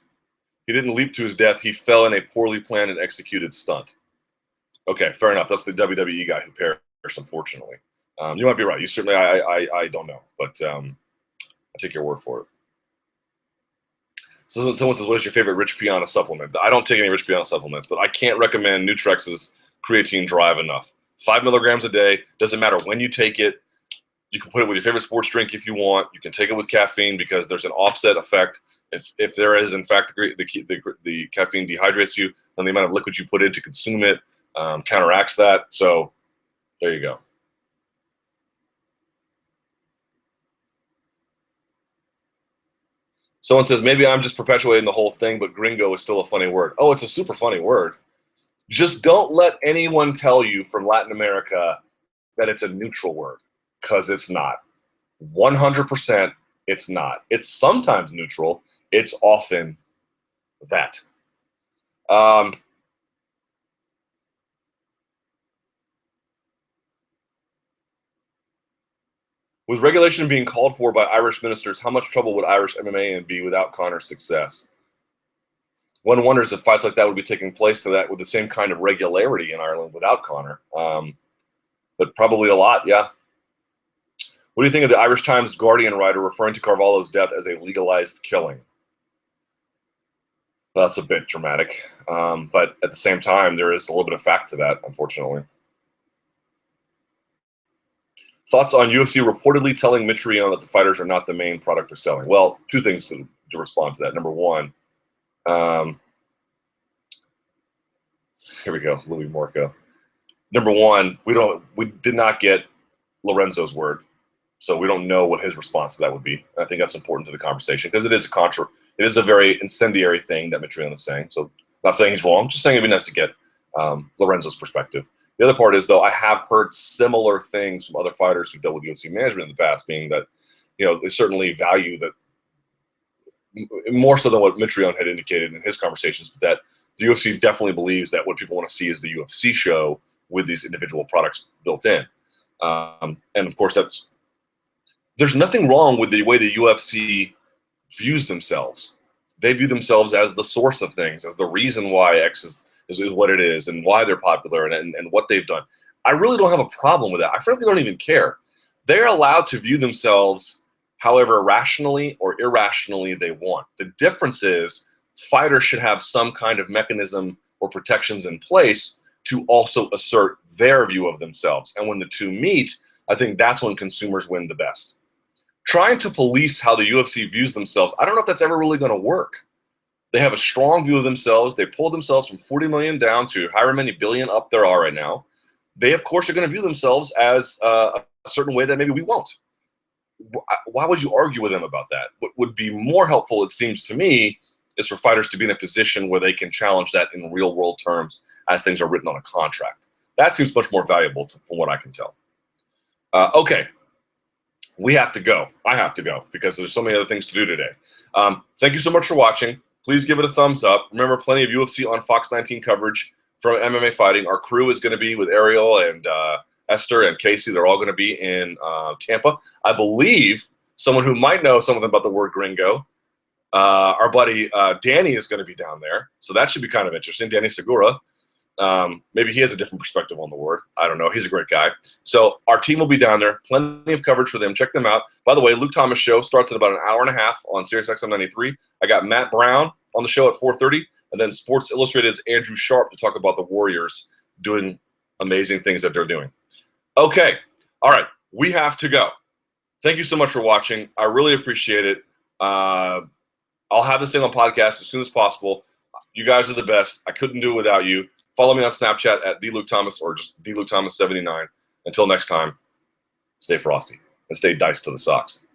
He didn't leap to his death. He fell in a poorly planned and executed stunt. Okay, fair enough. That's the WWE guy who perished, unfortunately. You might be right. You certainly, I don't know, but I take your word for it. So someone says, what is your favorite Rich Piana supplement? I don't take any Rich Piana supplements, but I can't recommend Nutrex's Creatine Drive enough. 5 milligrams a day. Doesn't matter when you take it. You can put it with your favorite sports drink if you want. You can take it with caffeine because there's an offset effect. If there is, in fact, the caffeine dehydrates you, then the amount of liquid you put in to consume it counteracts that. So there you go. Someone says, maybe I'm just perpetuating the whole thing, but gringo is still a funny word. Oh, it's a super funny word. Just don't let anyone tell you from Latin America that it's a neutral word, because it's not. 100% it's not. It's sometimes neutral. It's often that. With regulation being called for by Irish ministers, how much trouble would Irish MMA be without Conor's success? One wonders if fights like that would be taking place with the same kind of regularity in Ireland without Conor. But probably a lot, yeah. What do you think of the Irish Times Guardian writer referring to Carvalho's death as a legalized killing? Well, that's a bit dramatic. But at the same time, there is a little bit of fact to that, unfortunately. Thoughts on UFC reportedly telling Mitrione that the fighters are not the main product they're selling? Well, two things to respond to that. Number one, here we go, Louis Morco. Number one, we did not get Lorenzo's word, so we don't know what his response to that would be. And I think that's important to the conversation because it is a very incendiary thing that Mitrione is saying. So, not saying he's wrong, just saying it'd be nice to get Lorenzo's perspective. The other part is, though, I have heard similar things from other fighters who dealt with UFC management in the past, being that, they certainly value that more so than what Mitrione had indicated in his conversations, but that the UFC definitely believes that what people want to see is the UFC show with these individual products built in. And of course, there's nothing wrong with the way the UFC views themselves. They view themselves as the source of things, as the reason why X is what it is and why they're popular and what they've done. I really don't have a problem with that. I frankly don't even care. They're allowed to view themselves however rationally or irrationally they want. The difference is fighters should have some kind of mechanism or protections in place to also assert their view of themselves. And when the two meet, I think that's when consumers win the best. Trying to police how the UFC views themselves, I don't know if that's ever really going to work. They have a strong view of themselves. They pulled themselves from 40 million down to however many billion up there are right now. They, of course, are going to view themselves as a certain way that maybe we won't. Why would you argue with them about that? What would be more helpful, it seems to me, is for fighters to be in a position where they can challenge that in real-world terms as things are written on a contract. That seems much more valuable from what I can tell. Okay. We have to go. I have to go because there's so many other things to do today. Thank you so much for watching. Please give it a thumbs up. Remember, plenty of UFC on Fox 19 coverage from MMA fighting. Our crew is going to be with Ariel and Esther and Casey. They're all going to be in Tampa. I believe someone who might know something about the word gringo, our buddy Danny is going to be down there. So that should be kind of interesting. Danny Segura. Maybe he has a different perspective on the word. I don't know. He's a great guy. So our team will be down there. Plenty of coverage for them. Check them out. By the way, Luke Thomas show starts at about an hour and a half on SiriusXM 93. I got Matt Brown on the show at 4:30, and then Sports Illustrated's Andrew Sharp to talk about the Warriors doing amazing things that they're doing. Okay. All right. We have to go. Thank you so much for watching. I really appreciate it. I'll have this thing on podcast as soon as possible. You guys are the best. I couldn't do it without you. Follow me on Snapchat at TheLukeThomas or just TheLukeThomas79. Until next time, stay frosty and stay diced to the socks.